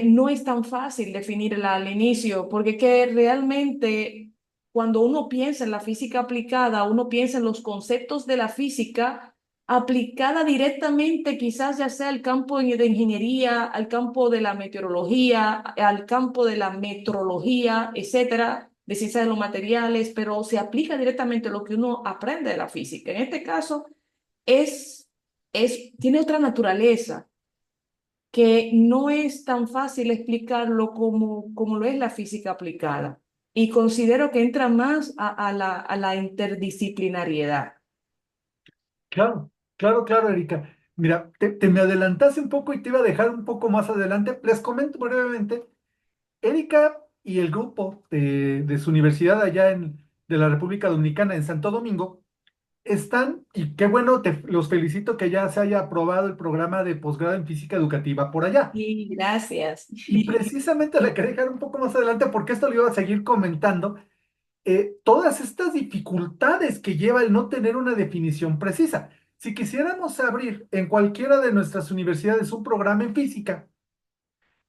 no es tan fácil definirla al inicio, porque que realmente cuando uno piensa en la física aplicada, uno piensa en los conceptos de la física aplicada directamente, quizás ya sea al campo de ingeniería, al campo de la meteorología, al campo de la metrología, etcétera, de ciencias de los materiales, pero se aplica directamente lo que uno aprende de la física. En este caso, tiene otra naturaleza que no es tan fácil explicarlo como lo es la física aplicada. Y considero que entra más a la interdisciplinariedad. Claro, claro, claro, Erika. Mira, te me adelantaste un poco y te iba a dejar un poco más adelante. Les comento brevemente. Erika y el grupo de su universidad allá de la República Dominicana en Santo Domingo están, y qué bueno, los felicito que ya se haya aprobado el programa de posgrado en física educativa por allá. Sí, gracias. Y precisamente le quería dejar un poco más adelante porque esto lo iba a seguir comentando. Todas estas dificultades que lleva el no tener una definición precisa. Si quisiéramos abrir en cualquiera de nuestras universidades un programa en física,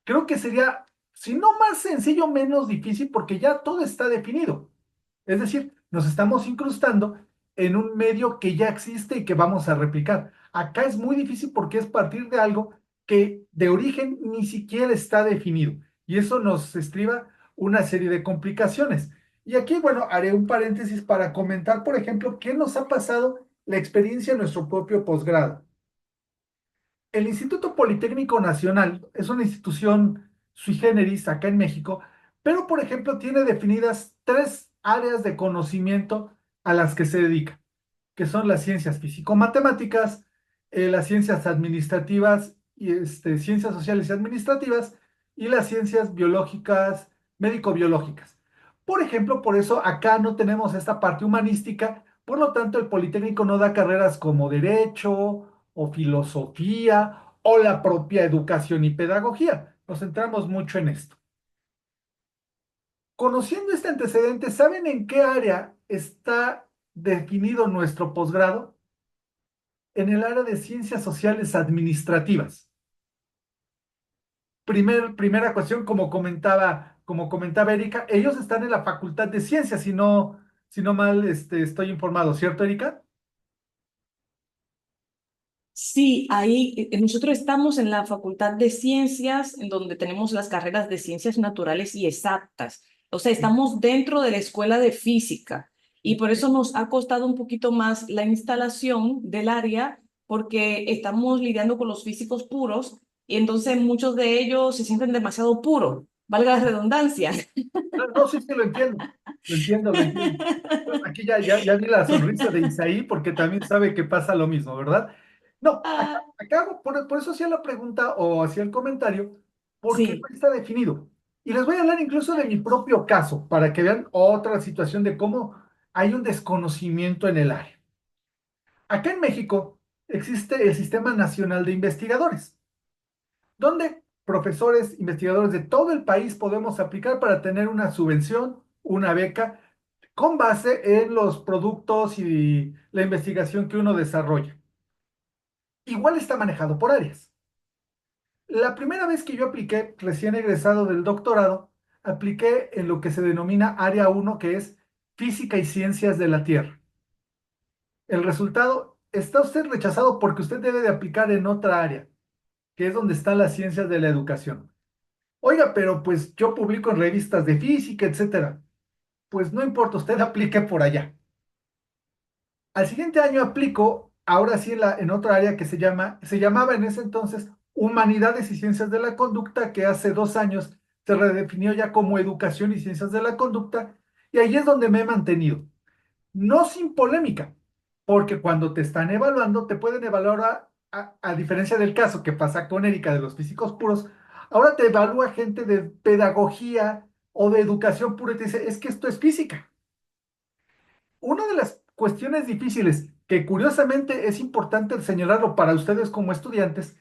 creo que sería, si no más sencillo, menos difícil porque ya todo está definido. Es decir, nos estamos incrustando en un medio que ya existe y que vamos a replicar. Acá es muy difícil porque es partir de algo que de origen ni siquiera está definido. Y eso nos estriba una serie de complicaciones. Y aquí, bueno, haré un paréntesis para comentar, por ejemplo, qué nos ha pasado la experiencia en nuestro propio posgrado. El Instituto Politécnico Nacional es una institución sui generis acá en México, pero por ejemplo tiene definidas tres áreas de conocimiento a las que se dedica, que son las ciencias físico-matemáticas, las ciencias administrativas y ciencias sociales y administrativas y las ciencias biológicas, médico-biológicas. Por ejemplo, por eso acá no tenemos esta parte humanística, por lo tanto el Politécnico no da carreras como derecho o filosofía o la propia educación y pedagogía. Nos centramos mucho en esto. Conociendo este antecedente, ¿saben en qué área está definido nuestro posgrado? En el área de ciencias sociales administrativas. Primera cuestión, como comentaba Erika, ellos están en la Facultad de Ciencias, si no mal estoy informado, ¿cierto, Erika? Sí, ahí nosotros estamos en la Facultad de Ciencias, en donde tenemos las carreras de Ciencias Naturales y Exactas. O sea, estamos dentro de la Escuela de Física y por eso nos ha costado un poquito más la instalación del área, porque estamos lidiando con los físicos puros y entonces muchos de ellos se sienten demasiado puros, valga la redundancia. No, no, sí, sí, lo entiendo, lo entiendo, lo entiendo. Aquí ya vi la sonrisa de Isaí porque también sabe que pasa lo mismo, ¿verdad? No, Ah, por eso hacía la pregunta o hacía el comentario, porque sí. no está definido. Y les voy a hablar incluso de mi propio caso, para que vean otra situación de cómo hay un desconocimiento en el área. Acá en México existe el Sistema Nacional de Investigadores, donde profesores, investigadores de todo el país podemos aplicar para tener una subvención, una beca, con base en los productos y la investigación que uno desarrolla. igual está manejado por áreas. La primera vez que yo apliqué, recién egresado del doctorado, apliqué en lo que se denomina área 1, que es Física y Ciencias de la Tierra. El resultado, está usted rechazado porque usted debe de aplicar en otra área, que es donde están las ciencias de la educación. Oiga, pero pues yo publico en revistas de física, etcétera. Pues no importa, usted aplique por allá. Al siguiente año aplico, ahora sí en otra área que se llamaba en ese entonces Humanidades y Ciencias de la Conducta, que hace 2 años se redefinió ya como Educación y Ciencias de la Conducta, y ahí es donde me he mantenido. No sin polémica, porque cuando te están evaluando, te pueden evaluar a diferencia del caso que pasa con Erika de los físicos puros, ahora te evalúa gente de pedagogía o de educación pura y te dice, es que esto es física. Una de las cuestiones difíciles que curiosamente es importante señalarlo para ustedes como estudiantes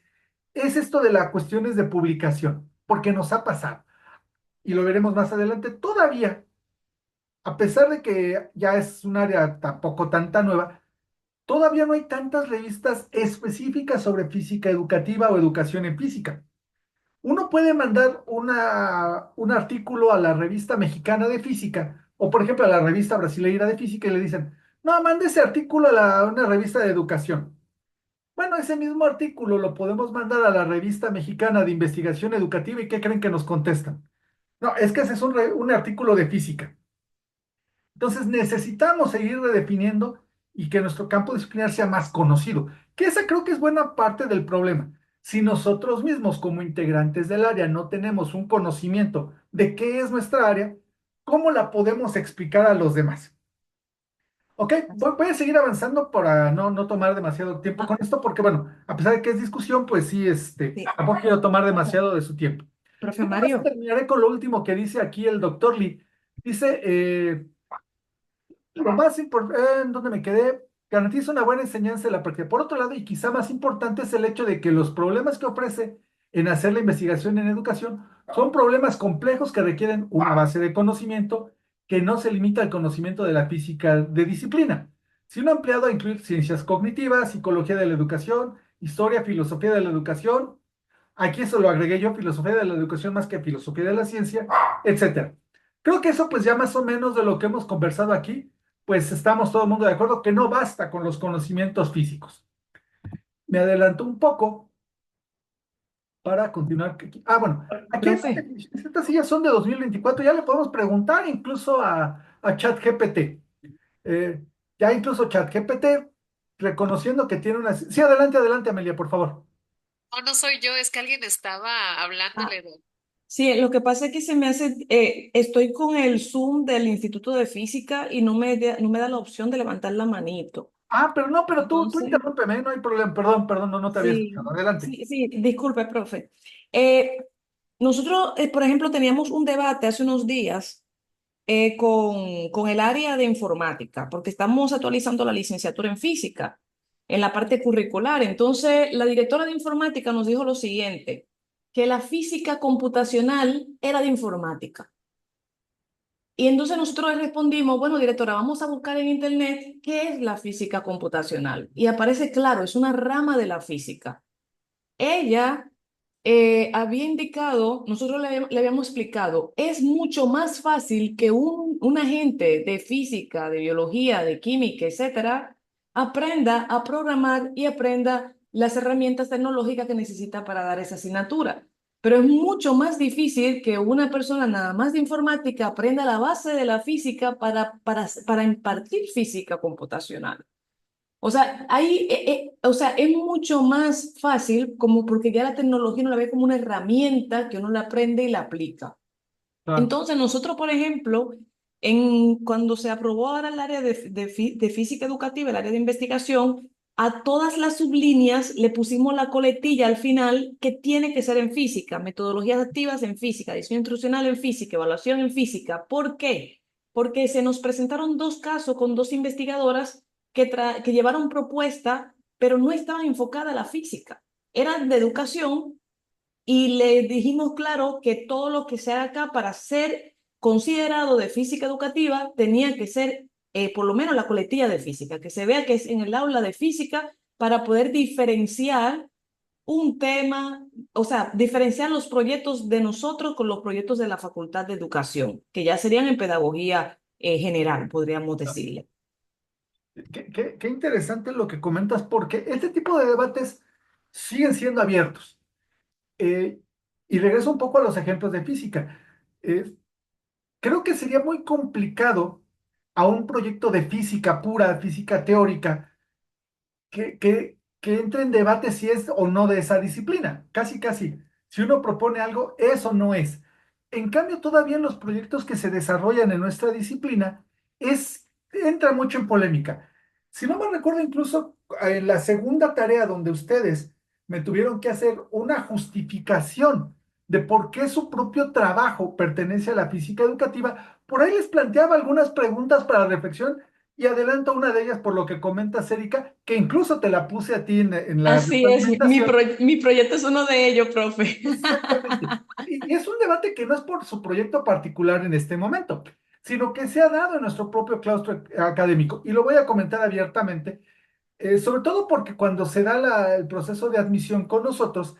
es esto de las cuestiones de publicación, porque nos ha pasado, y lo veremos más adelante, todavía, a pesar de que ya es un área tampoco tan nueva, todavía no hay tantas revistas específicas sobre física educativa o educación en física. Uno puede mandar un artículo a la revista mexicana de física, o por ejemplo a la revista brasileira de física y le dicen, no, mande ese artículo a una revista de educación. Bueno, ese mismo artículo lo podemos mandar a la revista mexicana de investigación educativa y ¿qué creen que nos contestan? No, es que ese es un artículo de física. Entonces necesitamos seguir redefiniendo y que nuestro campo disciplinar sea más conocido, que esa creo que es buena parte del problema. Si nosotros mismos como integrantes del área no tenemos un conocimiento de qué es nuestra área, ¿cómo la podemos explicar a los demás? Ok, voy a seguir avanzando para no tomar demasiado tiempo con esto, porque bueno, a pesar de que es discusión, pues sí, Sí. tampoco quiero tomar demasiado de su tiempo. Profe Nada más Mario. terminaré con lo último que dice aquí el doctor Lee. Dice, lo más importante, ¿en dónde me quedé? Garantiza una buena enseñanza de la práctica. Por otro lado, y quizá más importante, es el hecho de que los problemas que ofrece en hacer la investigación en educación son problemas complejos que requieren una base de conocimiento que no se limita al conocimiento de la física de disciplina, sino ampliado a incluir ciencias cognitivas, psicología de la educación, historia, filosofía de la educación. Aquí eso lo agregué yo, filosofía de la educación más que filosofía de la ciencia, etcétera. Creo que eso pues ya más o menos de lo que hemos conversado aquí, pues estamos todo el mundo de acuerdo que no basta con los conocimientos físicos. Me adelanto un poco para continuar. Bueno, aquí Profe. estas sillas son de 2024, ya le podemos preguntar incluso a ChatGPT. Ya incluso ChatGPT, reconociendo que tiene una... Sí, adelante, adelante, Amelia, por favor. No, no soy yo, es que alguien estaba hablándole de... Sí, lo que pasa es que se me hace, estoy con el Zoom del Instituto de Física y no me da la opción de levantar la manito. Pero tú Entonces, interrúmpeme, no hay problema. Perdón, no te había escuchado. sí, Adelante. sí, disculpe, profe. Eh, nosotros, por ejemplo, teníamos un debate hace unos días con el área de informática, porque estamos actualizando la licenciatura en física, en la parte curricular. Entonces, la directora de informática nos dijo lo siguiente, que la física computacional era de informática. Y entonces nosotros le respondimos, bueno, directora, vamos a buscar en internet qué es la física computacional. Y aparece claro, es una rama de la física. Ella había indicado, nosotros le habíamos explicado, es mucho más fácil que un agente de física, de biología, de química, etcétera, aprenda a programar y aprenda las herramientas tecnológicas que necesita para dar esa asignatura. Pero es mucho más difícil que una persona nada más de informática aprenda la base de la física para impartir física computacional. O sea, o sea, es mucho más fácil como porque ya la tecnología uno la ve como una herramienta que uno la aprende y la aplica. Claro, Entonces, nosotros, por ejemplo, cuando se aprobó ahora el área de física educativa, el área de investigación, a todas las sublíneas le pusimos la coletilla al final que tiene que ser en física, metodologías activas en física, diseño instruccional en física, evaluación en física. ¿Por qué? Porque se nos presentaron dos casos con dos investigadoras que llevaron propuesta, pero no estaban enfocadas a la física. Eran de educación y le dijimos claro que todo lo que se haga acá para ser considerado de física educativa tenía que ser por lo menos la coletilla de física, que se vea que es en el aula de física para poder diferenciar un tema, o sea, diferenciar los proyectos de nosotros con los proyectos de la Facultad de Educación, que ya serían en pedagogía general, podríamos decirle. Qué interesante lo que comentas, porque este tipo de debates siguen siendo abiertos. Eh, y regreso un poco a los ejemplos de física. Eh, Creo que sería muy complicado a un proyecto de física pura, física teórica, que entre en debate si es o no de esa disciplina. Casi, casi. Si uno propone algo, eso no es. En cambio, todavía en los proyectos que se desarrollan en nuestra disciplina, entra mucho en polémica. Si no me recuerdo, incluso en la segunda tarea donde ustedes me tuvieron que hacer una justificación de por qué su propio trabajo pertenece a la física educativa, por ahí les planteaba algunas preguntas para reflexión y adelanto una de ellas por lo que comentas, Erika, que incluso te la puse a ti en la Así es, retroalimentación. mi proyecto es uno de ellos, profe. Exactamente. Y es un debate que no es por su proyecto particular en este momento, sino que se ha dado en nuestro propio claustro académico. Y lo voy a comentar abiertamente, sobre todo porque cuando se da el proceso de admisión con nosotros,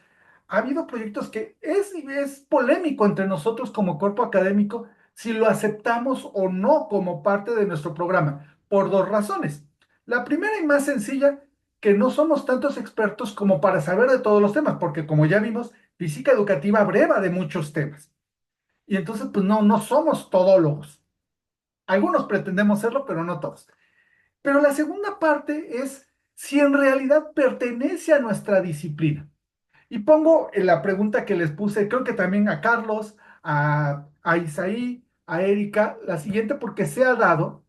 ha habido proyectos que es polémico entre nosotros como cuerpo académico si lo aceptamos o no como parte de nuestro programa, por dos razones. La primera y más sencilla, que no somos tantos expertos como para saber de todos los temas, porque como ya vimos, física educativa breva de muchos temas. Y entonces, pues no somos todólogos. Algunos pretendemos serlo, pero no todos. Pero la segunda parte es si en realidad pertenece a nuestra disciplina. Y pongo en la pregunta que les puse, creo que también a Carlos, a Isaí, a Erika, la siguiente, porque se ha dado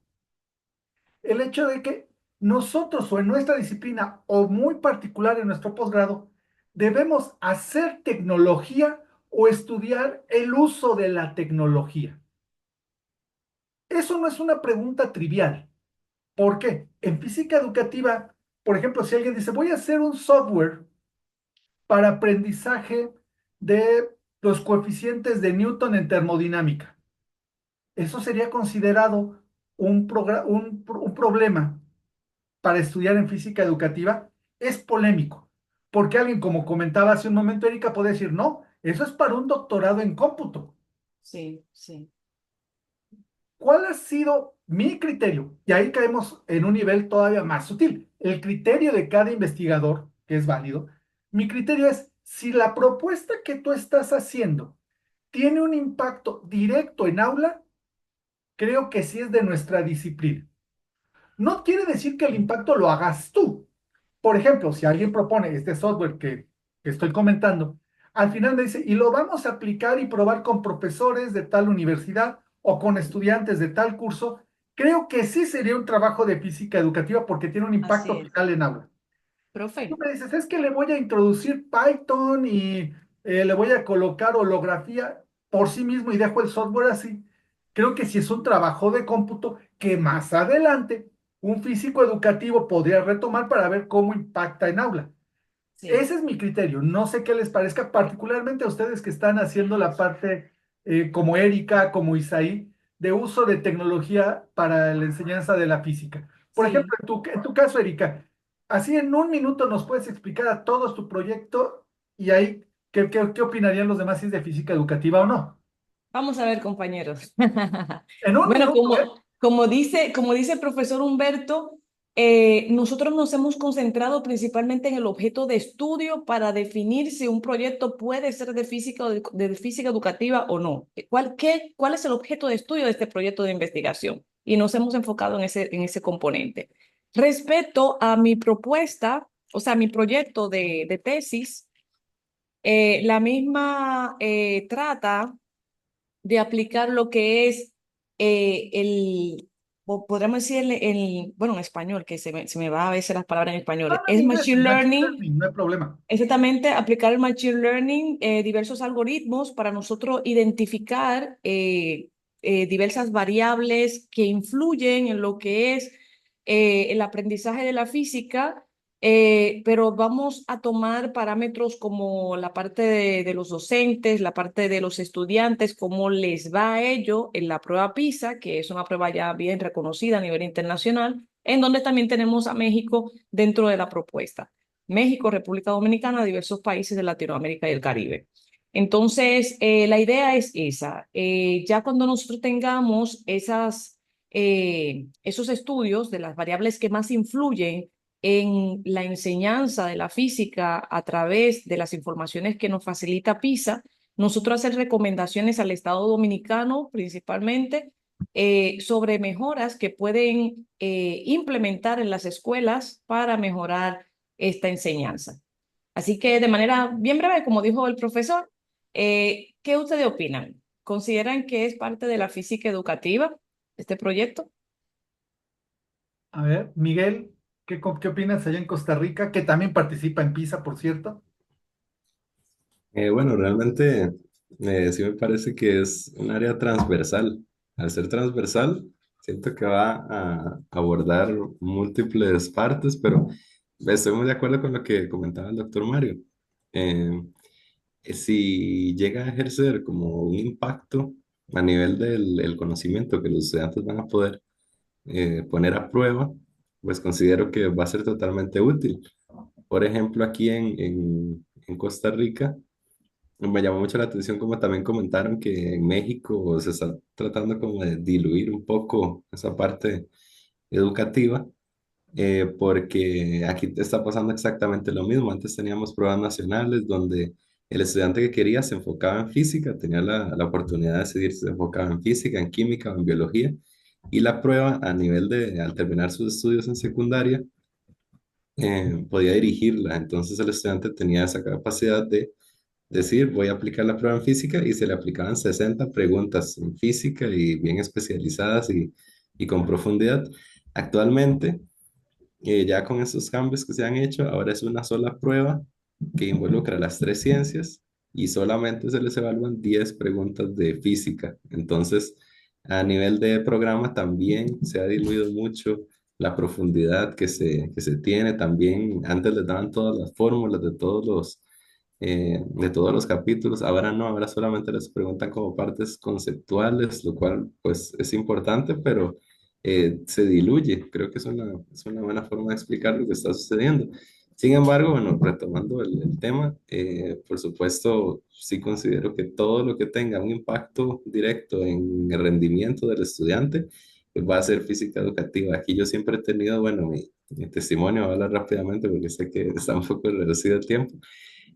el hecho de que nosotros o en nuestra disciplina o muy particular en nuestro posgrado, debemos hacer tecnología o estudiar el uso de la tecnología. Eso no es una pregunta trivial. ¿Por qué? En física educativa, por ejemplo, si alguien dice, voy a hacer un software para aprendizaje de los coeficientes de Newton en termodinámica, eso sería considerado un problema para estudiar en física educativa. Es polémico, porque alguien, como comentaba hace un momento Erika, puede decir, no, eso es para un doctorado en cómputo. Sí, sí. ¿Cuál ha sido mi criterio? Y ahí caemos en un nivel todavía más sutil. El criterio de cada investigador, que es válido, mi criterio es si la propuesta que tú estás haciendo tiene un impacto directo en aula, creo que sí es de nuestra disciplina. No quiere decir que el impacto lo hagas tú. Por ejemplo, si alguien propone este software que estoy comentando, al final me dice, y lo vamos a aplicar y probar con profesores de tal universidad o con estudiantes de tal curso, creo que sí sería un trabajo de física educativa porque tiene un Así impacto es. final en aula. Tú Profe, me dices, es que le voy a introducir Python y le voy a colocar holografía por sí mismo y dejo el software así. Creo que si es un trabajo de cómputo que más adelante un físico educativo podría retomar para ver cómo impacta en aula. sí. Ese es mi criterio. No sé qué les parezca, particularmente a ustedes que están haciendo la parte como Erika, como Isaí, de uso de tecnología para la enseñanza de la física. Por ejemplo, Sí. en tu caso, Erika, así en un minuto nos puedes explicar a todos tu proyecto y ahí, ¿qué opinarían los demás si es de física educativa o no? Vamos a ver, compañeros. En un Bueno, minuto, ¿eh? como dice el profesor Humberto, nosotros nos hemos concentrado principalmente en el objeto de estudio para definir si un proyecto puede ser de física, de física educativa o no. ¿Cuál es el objeto de estudio de este proyecto de investigación? Y nos hemos enfocado en ese componente. Respecto a mi propuesta, o sea, mi proyecto de tesis, la misma trata de aplicar lo que es podríamos decir, bueno, en español, que se me va a veces las palabras en español, Habla en es inglés, Machine Machine Learning, Learning, no hay problema. exactamente aplicar el Machine Learning, diversos algoritmos para nosotros identificar diversas variables que influyen en lo que es el aprendizaje de la física, pero vamos a tomar parámetros como la parte de los docentes, la parte de los estudiantes, cómo les va a ello en la prueba PISA, que es una prueba ya bien reconocida a nivel internacional, en donde también tenemos a México dentro de la propuesta. México, República Dominicana, diversos países de Latinoamérica y el Caribe. Entonces, la idea es esa. Ya cuando nosotros tengamos esos estudios de las variables que más influyen en la enseñanza de la física a través de las informaciones que nos facilita PISA, nosotros hacer recomendaciones al Estado Dominicano principalmente sobre mejoras que pueden implementar en las escuelas para mejorar esta enseñanza. Así que de manera bien breve, como dijo el profesor, ¿qué ustedes opinan? ¿Consideran que es parte de la física educativa este proyecto? A ver, Miguel, ¿qué opinas allá en Costa Rica, que también participa en PISA, por cierto? Bueno, realmente sí me parece que es un área transversal. Al ser transversal, siento que va a abordar múltiples partes, pero estoy muy de acuerdo con lo que comentaba el doctor Mario. Eh, si llega a ejercer como un impacto a nivel del el conocimiento que los estudiantes van a poder poner a prueba, pues considero que va a ser totalmente útil. Por ejemplo, aquí en Costa Rica, me llamó mucho la atención como también comentaron que en México se está tratando como de diluir un poco esa parte educativa, porque aquí te está pasando exactamente lo mismo. Antes teníamos pruebas nacionales donde el estudiante que quería se enfocaba en física, tenía la oportunidad de decidir si se enfocaba en física, en química o en biología, y la prueba a nivel de, al terminar sus estudios en secundaria, podía dirigirla. Entonces el estudiante tenía esa capacidad de decir, voy a aplicar la prueba en física y se le aplicaban 60 preguntas en física y bien especializadas y con profundidad. Actualmente, ya con estos cambios que se han hecho, ahora es una sola prueba que involucra las tres ciencias y solamente se les evalúan 10 preguntas de física. Entonces, a nivel de programa también se ha diluido mucho la profundidad que se tiene. También antes les daban todas las fórmulas de todos los capítulos. Ahora no, ahora solamente les preguntan como partes conceptuales, lo cual pues es importante, pero se diluye. Creo que es una buena forma de explicar lo que está sucediendo. Sin embargo, bueno, retomando el tema, por supuesto, sí considero que todo lo que tenga un impacto directo en el rendimiento del estudiante pues, va a ser física educativa. Aquí yo siempre he tenido, bueno, mi testimonio, voy a hablar rápidamente porque sé que está un poco reducido el tiempo.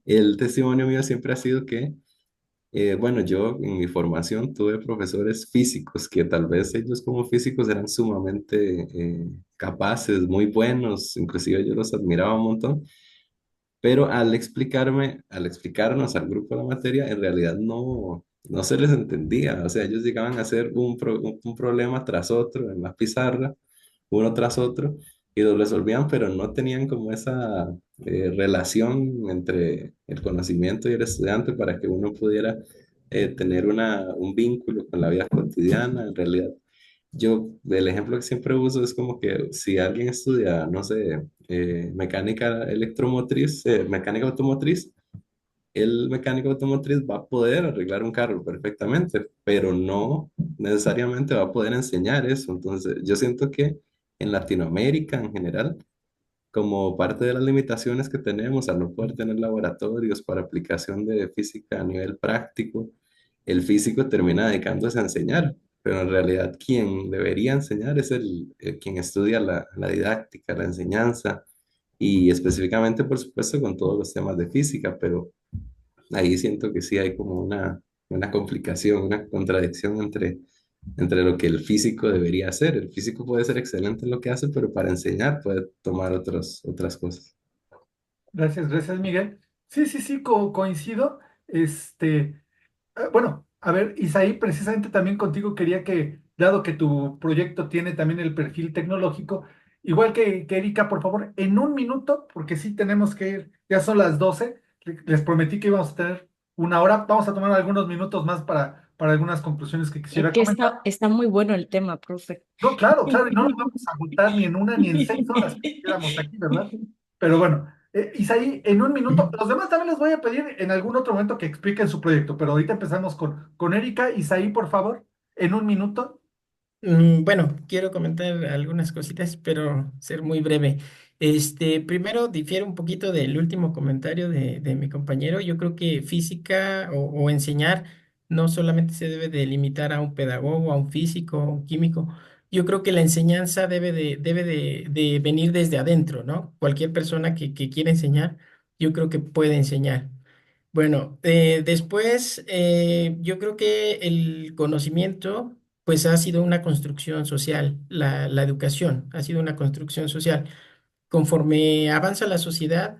El testimonio mío siempre ha sido que, bueno, yo en mi formación tuve profesores físicos que tal vez ellos como físicos eran sumamente capaces, muy buenos, inclusive yo los admiraba un montón, pero al explicarnos al grupo la materia, en realidad no se les entendía. O sea, ellos llegaban a hacer un problema tras otro en la pizarra, uno tras otro, y lo resolvían, pero no tenían como esa relación entre el conocimiento y el estudiante para que uno pudiera tener un vínculo con la vida cotidiana. En realidad, yo, el ejemplo que siempre uso es como que si alguien estudia, no sé, mecánica electromotriz, mecánica automotriz, el mecánico automotriz va a poder arreglar un carro perfectamente, pero no necesariamente va a poder enseñar eso. Entonces, yo siento que en Latinoamérica en general, como parte de las limitaciones que tenemos al no poder tener laboratorios para aplicación de física a nivel práctico, el físico termina dedicándose a enseñar, pero en realidad quien debería enseñar es quien estudia la didáctica, la enseñanza y específicamente, por supuesto, con todos los temas de física, pero ahí siento que sí hay como una complicación, una contradicción entre lo que el físico debería hacer. El físico puede ser excelente en lo que hace, pero para enseñar puede tomar otras cosas. Gracias, Miguel. Sí, sí, sí, coincido. Bueno, a ver, Isaí, precisamente también contigo quería que, dado que tu proyecto tiene también el perfil tecnológico, igual que Erika, por favor, en un minuto, porque sí tenemos que ir, ya son las 12, les prometí que íbamos a tener una hora, vamos a tomar algunos minutos más para algunas conclusiones que Es quisiera que comentar. está muy bueno el tema, profe. No, claro, claro, y no nos vamos a agotar ni en una ni en 6 horas que quedamos aquí, ¿verdad? Pero bueno, Isaí, en un minuto, los demás también les voy a pedir en algún otro momento que expliquen su proyecto, pero ahorita empezamos con Erika. Isaí, por favor, en un minuto. Bueno, quiero comentar algunas cositas, pero ser muy breve. Primero, difiere un poquito del último comentario de mi compañero. Yo creo que física o enseñar no solamente se debe de limitar a un pedagogo, a un físico, a un químico. Yo creo que la enseñanza debe de venir desde adentro, ¿no? Cualquier persona que quiera enseñar, yo creo que puede enseñar. Bueno, después yo creo que el conocimiento pues ha sido una construcción social, la educación ha sido una construcción social. Conforme avanza la sociedad,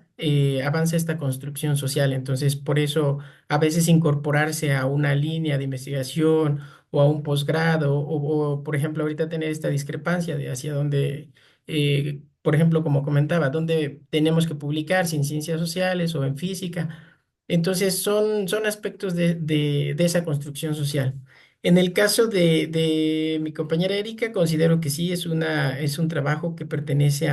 avanza esta construcción social. Entonces, por eso a veces incorporarse a una línea de investigación o a un posgrado, por ejemplo, ahorita tener esta discrepancia de hacia dónde, por ejemplo, como comentaba, dónde tenemos que publicar, si en ciencias sociales o en física. Entonces, son aspectos de esa construcción social. En el caso de mi compañera Erika, considero que sí es un trabajo que pertenece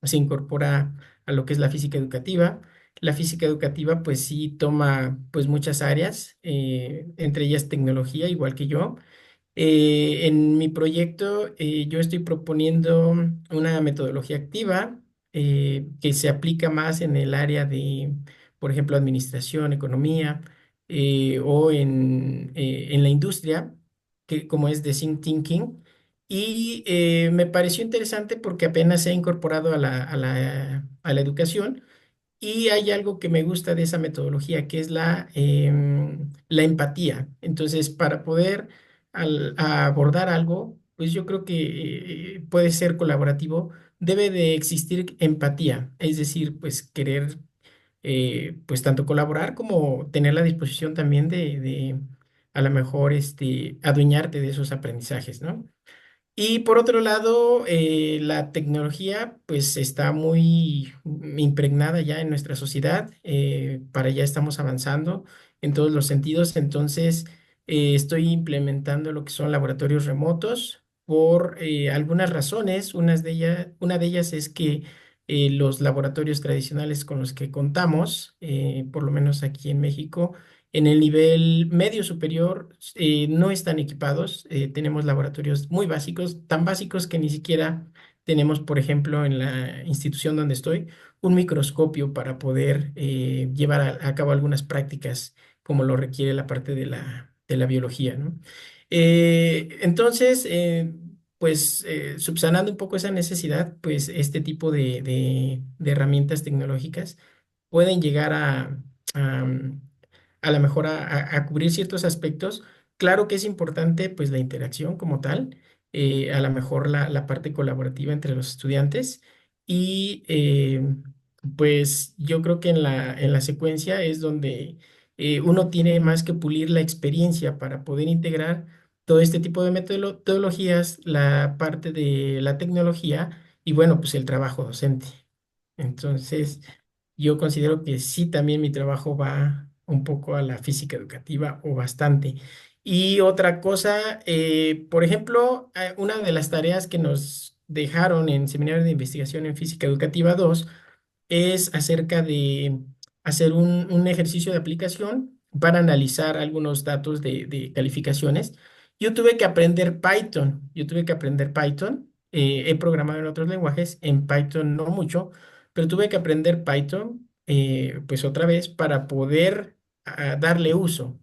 se incorpora a lo que es la física educativa. La física educativa, pues sí toma pues muchas áreas, entre ellas tecnología, igual que yo. En mi proyecto, yo estoy proponiendo una metodología activa que se aplica más en el área de, por ejemplo, administración, economía, en la industria, que como es Design Thinking. Y me pareció interesante porque apenas se ha incorporado a la educación. Y hay algo que me gusta de esa metodología, que es la empatía. Entonces, para poder a abordar algo, pues yo creo que puede ser colaborativo, debe de existir empatía, es decir, pues querer, pues tanto colaborar como tener la disposición también de a lo mejor, adueñarte de esos aprendizajes, ¿no? Y por otro lado, la tecnología pues está muy impregnada ya en nuestra sociedad, para allá estamos avanzando en todos los sentidos, entonces estoy implementando lo que son laboratorios remotos por algunas razones, una de ellas es que los laboratorios tradicionales con los que contamos, por lo menos aquí en México, en el nivel medio superior no están equipados. Tenemos laboratorios muy básicos, tan básicos que ni siquiera tenemos, por ejemplo, en la institución donde estoy, un microscopio para poder llevar a cabo algunas prácticas como lo requiere la parte de la biología, ¿no? Entonces, pues subsanando un poco esa necesidad, pues este tipo de herramientas tecnológicas pueden llegar a lo mejor a cubrir ciertos aspectos. Claro que es importante pues la interacción como tal, a lo mejor la parte colaborativa entre los estudiantes y pues yo creo que en la secuencia es donde uno tiene más que pulir la experiencia para poder integrar todo este tipo de metodologías, la parte de la tecnología y bueno, pues el trabajo docente. Entonces, yo considero que sí, también mi trabajo va un poco a la física educativa o bastante. Y otra cosa, por ejemplo, una de las tareas que nos dejaron en Seminario de Investigación en Física Educativa 2 es acerca de hacer un ejercicio de aplicación para analizar algunos datos de calificaciones. Yo tuve que aprender Python, he programado en otros lenguajes, en Python no mucho, pero tuve que aprender Python, pues otra vez, para poder darle uso.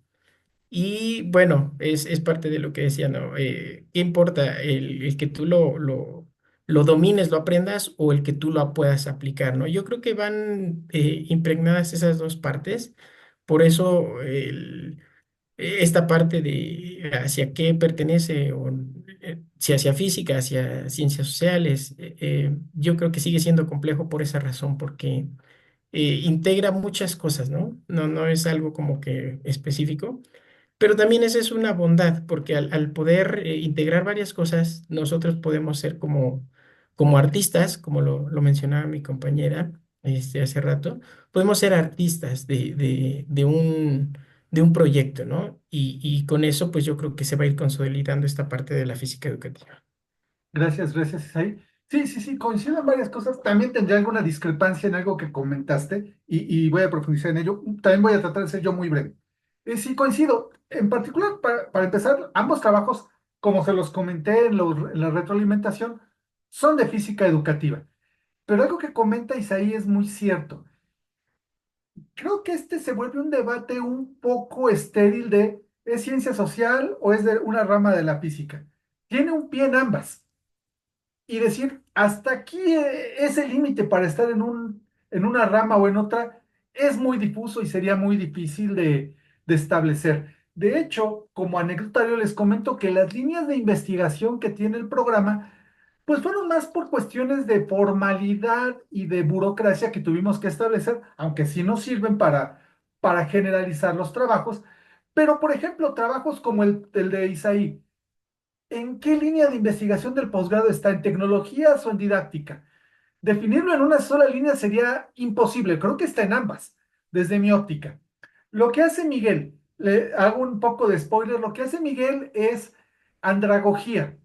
Y bueno, es parte de lo que decía, ¿no? ¿Qué importa el que tú lo domines, lo aprendas o el que tú lo puedas aplicar, ¿no? Yo creo que van impregnadas esas dos partes. Por eso esta parte de hacia qué pertenece, o si hacia física, hacia ciencias sociales, yo creo que sigue siendo complejo por esa razón, porque integra muchas cosas, ¿no? No es algo como que específico. Pero también esa es una bondad, porque al poder integrar varias cosas, nosotros podemos ser como artistas, como lo mencionaba mi compañera hace rato, podemos ser artistas de un proyecto, ¿no? Y con eso, pues yo creo que se va a ir consolidando esta parte de la física educativa. Gracias, Isaí. Sí, sí, sí, coincido en varias cosas. También tendré alguna discrepancia en algo que comentaste y voy a profundizar en ello. También voy a tratar de ser yo muy breve. Sí, coincido. En particular, para empezar, ambos trabajos como se los comenté en la retroalimentación, son de física educativa. Pero algo que comenta Isaí es muy cierto. Creo que este se vuelve un debate un poco estéril de ¿es ciencia social o es de una rama de la física? Tiene un pie en ambas. Y decir, hasta aquí es el límite para estar en una rama o en otra, es muy difuso y sería muy difícil de establecer. De hecho, como anecdotario, les comento que las líneas de investigación que tiene el programa, pues fueron más por cuestiones de formalidad y de burocracia que tuvimos que establecer, aunque sí nos sirven para generalizar los trabajos. Pero, por ejemplo, trabajos como el de Isaí, ¿en qué línea de investigación del posgrado está? ¿En tecnologías o en didáctica? Definirlo en una sola línea sería imposible. Creo que está en ambas, desde mi óptica. Lo que hace Miguel, le hago un poco de spoiler, lo que hace Miguel es andragogía.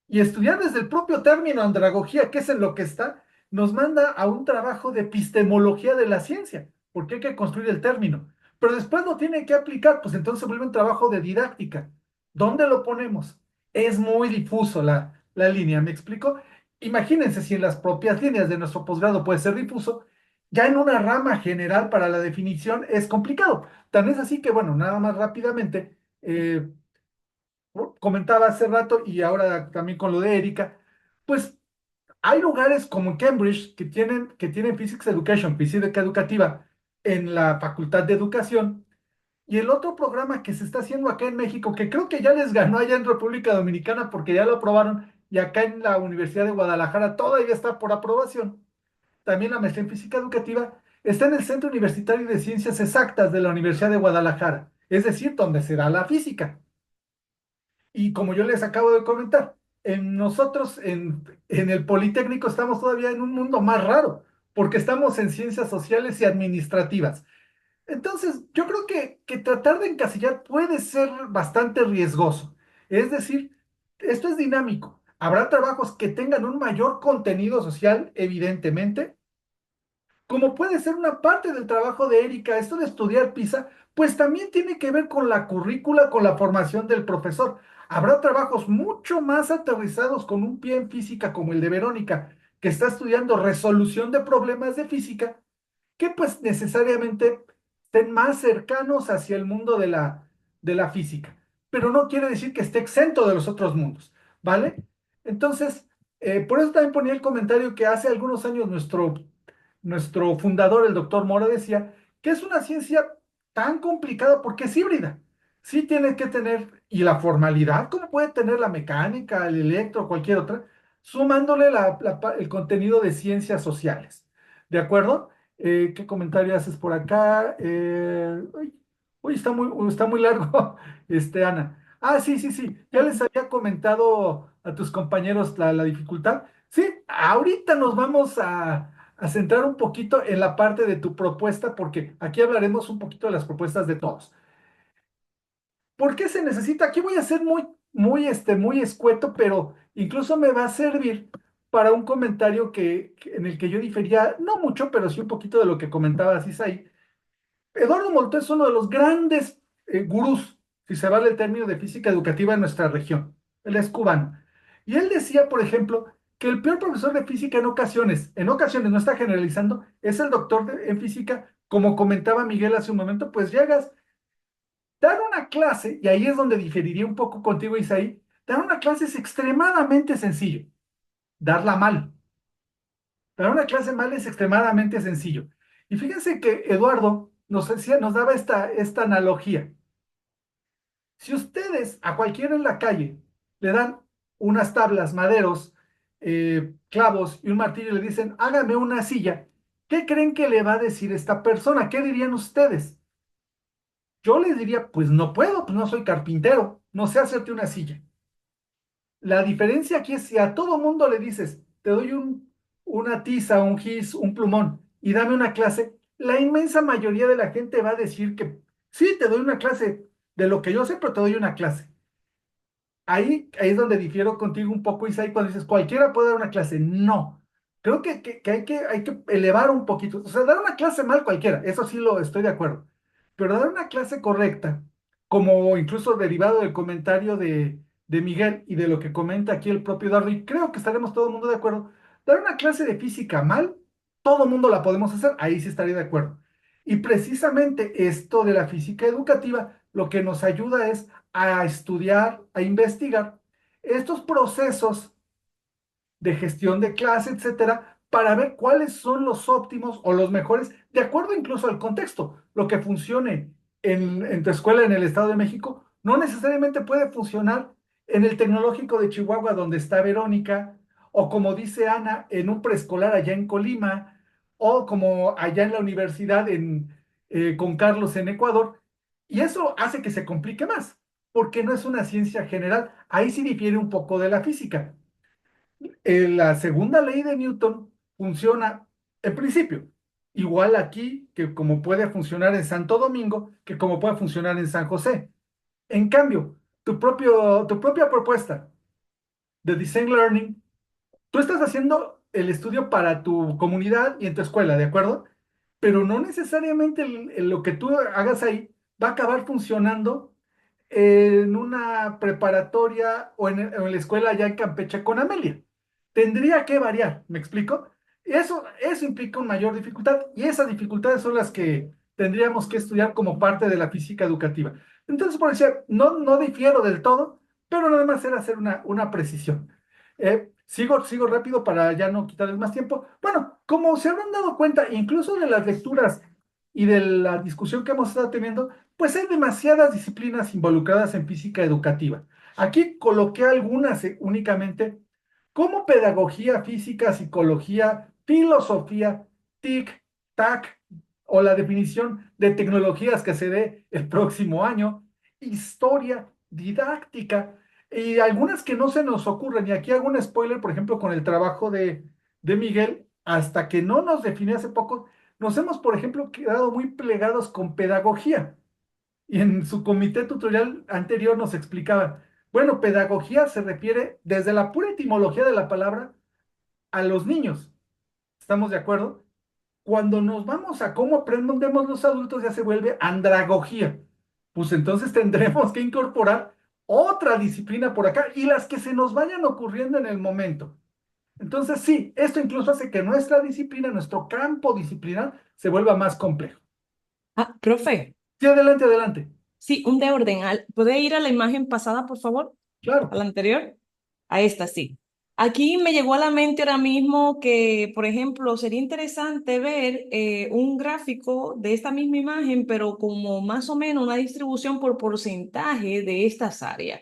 Y estudiar desde el propio término andragogía, que es en lo que está, nos manda a un trabajo de epistemología de la ciencia, porque hay que construir el término. Pero después lo tiene que aplicar, pues entonces se vuelve un trabajo de didáctica. ¿Dónde lo ponemos? Es muy difuso la línea, ¿me explico? Imagínense si en las propias líneas de nuestro posgrado puede ser difuso, ya en una rama general para la definición es complicado. Tan es así que, bueno, nada más rápidamente, comentaba hace rato y ahora también con lo de Erika, pues hay lugares como en Cambridge que tienen Physics Education, física educativa, en la Facultad de Educación, y el otro programa que se está haciendo acá en México, que creo que ya les ganó allá en República Dominicana porque ya lo aprobaron, y acá en la Universidad de Guadalajara todavía está por aprobación, también la maestría en física educativa, está en el Centro Universitario de Ciencias Exactas de la Universidad de Guadalajara, es decir, donde será la física. Y como yo les acabo de comentar, nosotros en el Politécnico estamos todavía en un mundo más raro, porque estamos en ciencias sociales y administrativas. Entonces, yo creo que tratar de encasillar puede ser bastante riesgoso. Es decir, esto es dinámico. Habrá trabajos que tengan un mayor contenido social, evidentemente, como puede ser una parte del trabajo de Erika, esto de estudiar PISA, pues también tiene que ver con la currícula, con la formación del profesor. Habrá trabajos mucho más aterrizados con un pie en física como el de Verónica, que está estudiando resolución de problemas de física, que pues necesariamente estén más cercanos hacia el mundo de la física. Pero no quiere decir que esté exento de los otros mundos, ¿vale? Entonces, por eso también ponía el comentario que hace algunos años nuestro fundador, el doctor Mora, decía que es una ciencia tan complicada porque es híbrida. Sí tiene que tener, y la formalidad, como puede tener la mecánica, el electro, cualquier otra, sumándole el contenido de ciencias sociales. ¿De acuerdo? ¿Qué comentario haces por acá? Uy, está muy largo, Ana. Ah, sí, sí, sí. Ya les había comentado a tus compañeros la dificultad. Sí, ahorita nos vamos a centrar un poquito en la parte de tu propuesta, porque aquí hablaremos un poquito de las propuestas de todos. ¿Por qué se necesita? Aquí voy a ser muy escueto, pero incluso me va a servir para un comentario en el que yo difería, no mucho, pero sí un poquito de lo que comentabas, Isaí. Eduardo Molto es uno de los grandes gurús, si se vale el término, de física educativa en nuestra región. Él es cubano. Y él decía, por ejemplo, que el peor profesor de física en ocasiones, no está generalizando, es el doctor en física, como comentaba Miguel hace un momento, pues llegas, dar una clase, y ahí es donde diferiría un poco contigo, Isaí, dar una clase es extremadamente sencillo, darla mal. Dar una clase mal es extremadamente sencillo. Y fíjense que Eduardo nos daba esta analogía. Si ustedes a cualquiera en la calle le dan unas tablas, maderos, clavos y un martillo y le dicen, hágame una silla, ¿qué creen que le va a decir esta persona? ¿Qué dirían ustedes? Yo les diría, pues no puedo, pues no soy carpintero, no sé hacerte una silla. La diferencia aquí es si a todo mundo le dices, te doy una tiza, un gis, un plumón y dame una clase, la inmensa mayoría de la gente va a decir que sí, te doy una clase de lo que yo sé, pero te doy una clase. Ahí es donde difiero contigo un poco, Isaí, cuando dices, cualquiera puede dar una clase. No. Creo que hay que elevar un poquito. O sea, dar una clase mal cualquiera, eso sí lo estoy de acuerdo. Pero dar una clase correcta, como incluso derivado del comentario de de Miguel y de lo que comenta aquí el propio Eduardo, y creo que estaremos todo el mundo de acuerdo, dar una clase de física mal, todo el mundo la podemos hacer, ahí sí estaría de acuerdo. Y precisamente esto de la física educativa lo que nos ayuda es a estudiar, a investigar estos procesos de gestión de clase, etcétera, para ver cuáles son los óptimos o los mejores, de acuerdo incluso al contexto. Lo que funcione en tu escuela en el Estado de México no necesariamente puede funcionar en el Tecnológico de Chihuahua, donde está Verónica, o como dice Ana, en un preescolar allá en Colima, o como allá en la universidad con Carlos en Ecuador. Y eso hace que se complique más, porque no es una ciencia general. Ahí sí difiere un poco de la física. La segunda ley de Newton funciona en principio, igual aquí que como puede funcionar en Santo Domingo, que como puede funcionar en San José. En cambio, tu propia propuesta de Design Learning, tú estás haciendo el estudio para tu comunidad y en tu escuela, ¿de acuerdo? Pero no necesariamente lo que tú hagas ahí va a acabar funcionando en una preparatoria o en la escuela allá en Campeche con Amelia. Tendría que variar, ¿me explico? Eso implica una mayor dificultad y esas dificultades son las que tendríamos que estudiar como parte de la física educativa. Entonces, por decir, no difiero del todo, pero nada más era hacer una precisión. Sigo rápido para ya no quitarles más tiempo. Bueno, como se habrán dado cuenta, incluso de las lecturas y de la discusión que hemos estado teniendo, pues hay demasiadas disciplinas involucradas en física educativa. Aquí coloqué algunas únicamente, como pedagogía, física, psicología, filosofía, TIC, TAC, o la definición de tecnologías que se dé el próximo año, historia, didáctica, y algunas que no se nos ocurren. Y aquí hago un spoiler, por ejemplo, con el trabajo de Miguel, hasta que no nos definió hace poco, nos hemos, por ejemplo, quedado muy plegados con pedagogía. Y en su comité tutorial anterior nos explicaba, bueno, pedagogía se refiere desde la pura etimología de la palabra a los niños. ¿Estamos de acuerdo? Cuando nos vamos a cómo aprendemos los adultos ya se vuelve andragogía. Pues entonces tendremos que incorporar otra disciplina por acá y las que se nos vayan ocurriendo en el momento. Entonces sí, esto incluso hace que nuestra disciplina, nuestro campo disciplinar se vuelva más complejo. Ah, profe, Sí, adelante, adelante. sí, un de orden. ¿Puede ir a la imagen pasada, por favor? A Claro. la anterior. A esta, sí. Aquí me llegó a la mente ahora mismo que, por ejemplo, sería interesante ver un gráfico de esta misma imagen, pero como más o menos una distribución por porcentaje de estas áreas.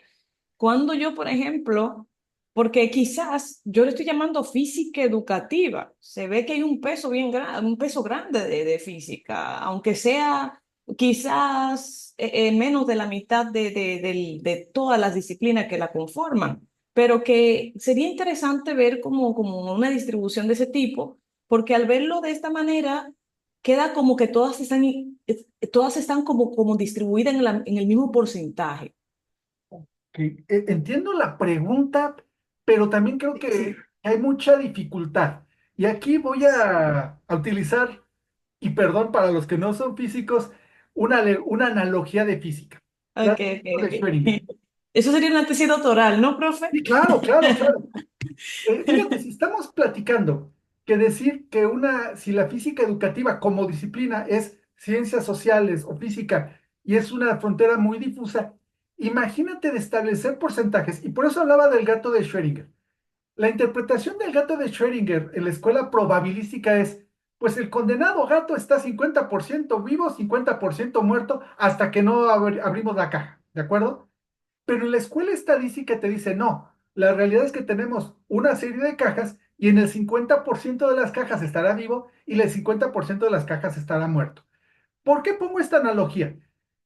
Cuando yo, por ejemplo, porque quizás yo le estoy llamando física educativa, se ve que hay un peso bien grande, un peso grande de física, aunque sea quizás menos de la mitad de todas las disciplinas que la conforman, pero que sería interesante ver como una distribución de ese tipo, porque al verlo de esta manera, queda como que todas están como distribuidas en el mismo porcentaje. Entiendo la pregunta, pero también creo que hay mucha dificultad. Y aquí voy a utilizar, y perdón para los que no son físicos, una analogía de física. La Ok, ok, de Schrödinger. ok. Eso sería una tesis doctoral, ¿no, profe? Sí, claro, claro, claro. Fíjate, si estamos platicando que decir que si la física educativa como disciplina es ciencias sociales o física y es una frontera muy difusa, imagínate de establecer porcentajes, y por eso hablaba del gato de Schrödinger. La interpretación del gato de Schrödinger en la escuela probabilística es, pues el condenado gato está 50% vivo, 50% muerto, hasta que no abrimos la caja, ¿de acuerdo? Pero en la escuela estadística te dice, no, la realidad es que tenemos una serie de cajas y en el 50% de las cajas estará vivo y el 50% de las cajas estará muerto. ¿Por qué pongo esta analogía?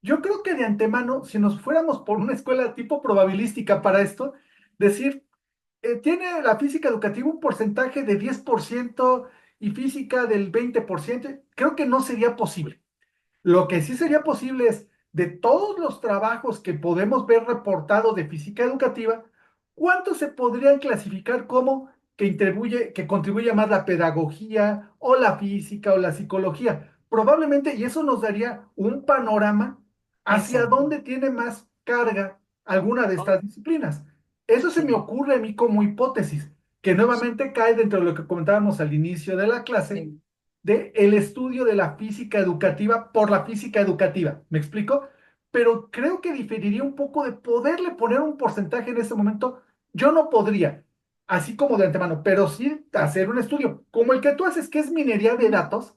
Yo creo que de antemano, si nos fuéramos por una escuela tipo probabilística para esto, decir, tiene la física educativa un porcentaje de 10% y física del 20%, creo que no sería posible. Lo que sí sería posible es, de todos los trabajos que podemos ver reportados de física educativa, ¿cuántos se podrían clasificar como que contribuye más la pedagogía o la física o la psicología? Probablemente, y eso nos daría un panorama hacia Exacto. dónde tiene más carga alguna de estas disciplinas. Eso se me Sí, ocurre a mí como hipótesis, que nuevamente cae dentro de lo que comentábamos al inicio de la clase, sí, de el estudio de la física educativa por la física educativa. ¿Me explico? Pero creo que diferiría un poco de poderle poner un porcentaje en este momento. Yo no podría, así como de antemano, pero sí hacer un estudio como el que tú haces, que es minería de datos,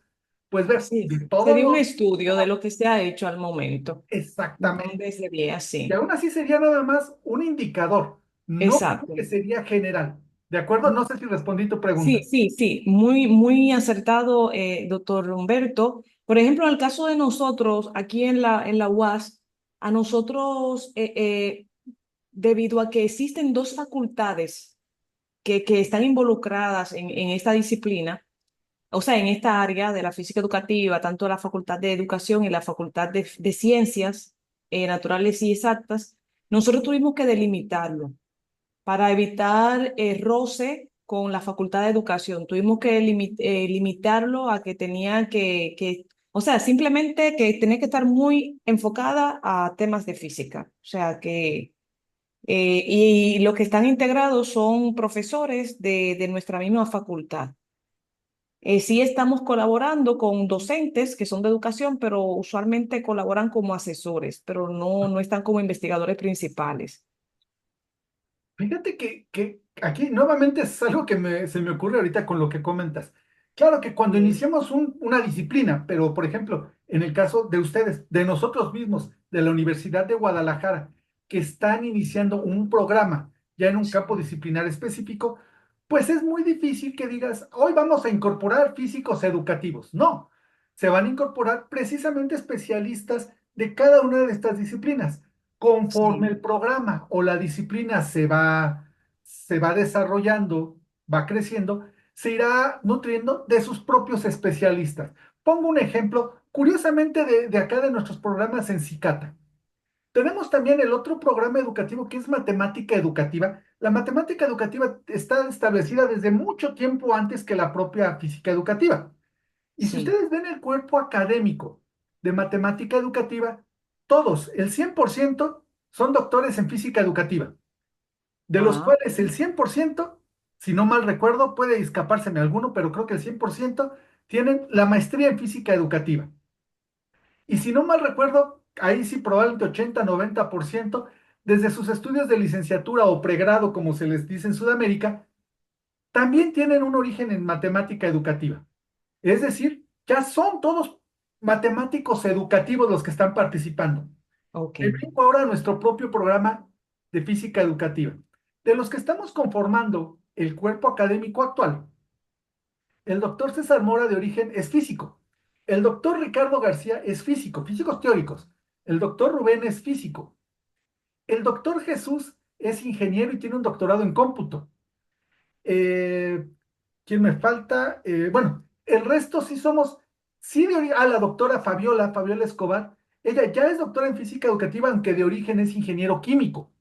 pues ver sí. de todos Sería un los... estudio de lo que se ha hecho al momento. Exactamente. ¿Dónde sería Y así? aún así sería nada más un indicador, no creo Exacto. que sería general. ¿De acuerdo? No sé si respondí tu Sí, pregunta. sí, sí, muy, muy acertado, doctor Humberto. Por ejemplo, en el caso de nosotros, aquí en la UAS, a nosotros, debido a que existen dos facultades que están involucradas en esta disciplina, o sea, en esta área de la física educativa, tanto la Facultad de Educación y la Facultad de Ciencias Naturales y Exactas, nosotros tuvimos que delimitarlo para evitar roce con la Facultad de Educación. Tuvimos que limitarlo a que tenía o sea, simplemente que tenía que estar muy enfocada a temas de física. O sea, y los que están integrados son profesores de nuestra misma facultad. Sí estamos colaborando con docentes que son de educación, pero usualmente colaboran como asesores, pero no están como investigadores principales. Fíjate que aquí nuevamente es algo que se me ocurre ahorita con lo que comentas. Claro que cuando Sí, iniciamos una disciplina, pero por ejemplo, en el caso de ustedes, de nosotros mismos, de la Universidad de Guadalajara, que están iniciando un programa ya en un campo sí, disciplinar específico, pues es muy difícil que digas, hoy vamos a incorporar físicos educativos. No, se van a incorporar precisamente especialistas de cada una de estas disciplinas conforme sí. el programa o la disciplina se va desarrollando, va creciendo, se irá nutriendo de sus propios especialistas. Pongo un ejemplo, curiosamente, de acá de nuestros programas en Cicata. Tenemos también el otro programa educativo que es matemática educativa. La matemática educativa está establecida desde mucho tiempo antes que la propia física educativa. Y si Sí. ustedes ven el cuerpo académico de matemática educativa, todos, el 100% son doctores en física educativa, de los Ah, cuales el 100%, si no mal recuerdo, puede escapárseme alguno, pero creo que el 100% tienen la maestría en física educativa. Y si no mal recuerdo, ahí sí probablemente 80-90%, desde sus estudios de licenciatura o pregrado, como se les dice en Sudamérica, también tienen un origen en matemática educativa. Es decir, ya son todos matemáticos educativos los que están participando. ok. Me brinco ahora a nuestro propio programa de física educativa. De los que estamos conformando el cuerpo académico actual, el doctor César Mora de origen es físico. El doctor Ricardo García es físico, físicos teóricos. El doctor Rubén es físico. El doctor Jesús es ingeniero y tiene un doctorado en cómputo. Eh, ¿Quién me falta? Bueno, el resto sí somos, sí la doctora Fabiola Escobar, ella ya es doctora en física educativa, aunque de origen es ingeniero químico.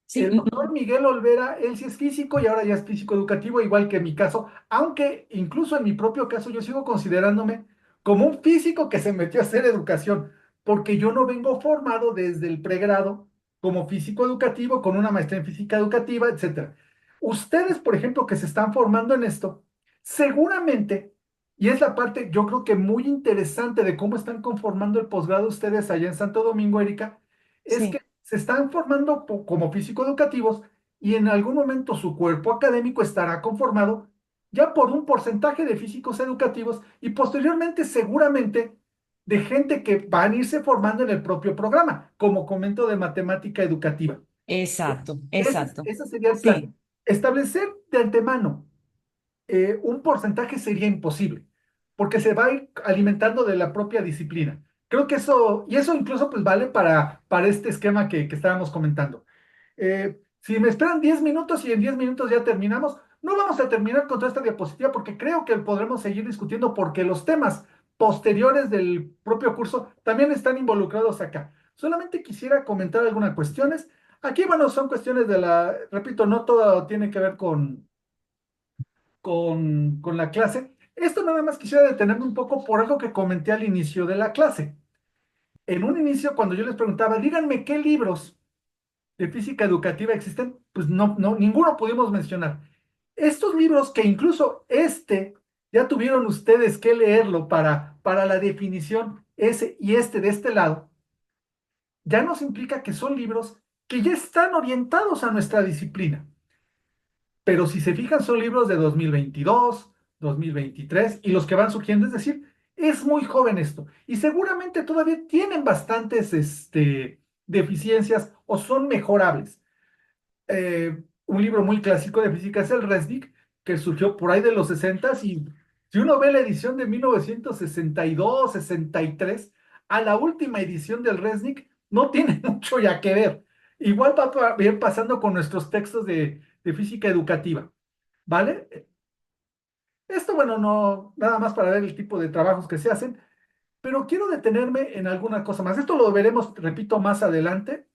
Sí, El doctor Miguel Olvera, él sí es físico y ahora ya es físico educativo, igual que en mi caso, aunque incluso en mi propio caso yo sigo considerándome como un físico que se metió a hacer educación, porque yo no vengo formado desde el pregrado como físico educativo, con una maestría en física educativa, etcétera. Ustedes, por ejemplo, que se están formando en esto, seguramente, y es la parte yo creo que muy interesante de cómo están conformando el posgrado ustedes allá en Santo Domingo, Erika, es que sí, se están formando como físico-educativos y en algún momento su cuerpo académico estará conformado ya por un porcentaje de físicos educativos y posteriormente seguramente de gente que van a irse formando en el propio programa, como comento de matemática educativa. exacto, Ese, exacto. ese sería el plan. Sí, Establecer de antemano un porcentaje sería imposible, porque se va a ir alimentando de la propia disciplina. Creo que eso, y eso incluso pues vale para este esquema que estábamos comentando. Si me esperan 10 minutos y en 10 minutos ya terminamos, no vamos a terminar con toda esta diapositiva porque creo que podremos seguir discutiendo porque los temas posteriores del propio curso también están involucrados acá. Solamente quisiera comentar algunas cuestiones. Aquí, bueno, son cuestiones repito, no todo tiene que ver con la clase. Esto nada más quisiera detenerme un poco por algo que comenté al inicio de la clase. En un inicio, cuando yo les preguntaba, díganme qué libros de física educativa existen, pues no, no, ninguno pudimos mencionar. Estos libros que incluso ya tuvieron ustedes que leerlo para la definición, ese y de este lado, ya nos implica que son libros que ya están orientados a nuestra disciplina. Pero si se fijan, son libros de 2022, 2023 y los que van surgiendo, es decir, es muy joven esto. Y seguramente todavía tienen bastantes deficiencias o son mejorables. Un libro muy clásico de física es el Resnick, que surgió por ahí de los 60 y si uno ve la edición de 1962, 63, a la última edición del Resnick, no tiene mucho ya que ver. Igual va a ir pasando con nuestros textos de física educativa, ¿vale? Esto, bueno, no, nada más para ver el tipo de trabajos que se hacen, pero quiero detenerme en alguna cosa más. Esto lo veremos, repito, más adelante.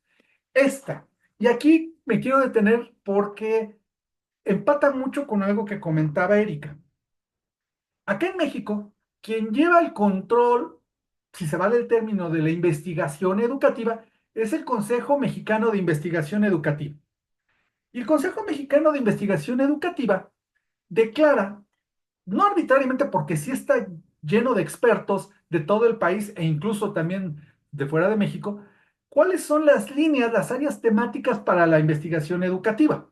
Esta. Y aquí me quiero detener porque empata mucho con algo que comentaba Erika. Acá en México, quien lleva el control, si se vale el término, de la investigación educativa, es el Consejo Mexicano de Investigación Educativa. Y el Consejo Mexicano de Investigación Educativa declara, no arbitrariamente porque sí está lleno de expertos de todo el país e incluso también de fuera de México, cuáles son las líneas, las áreas temáticas para la investigación educativa.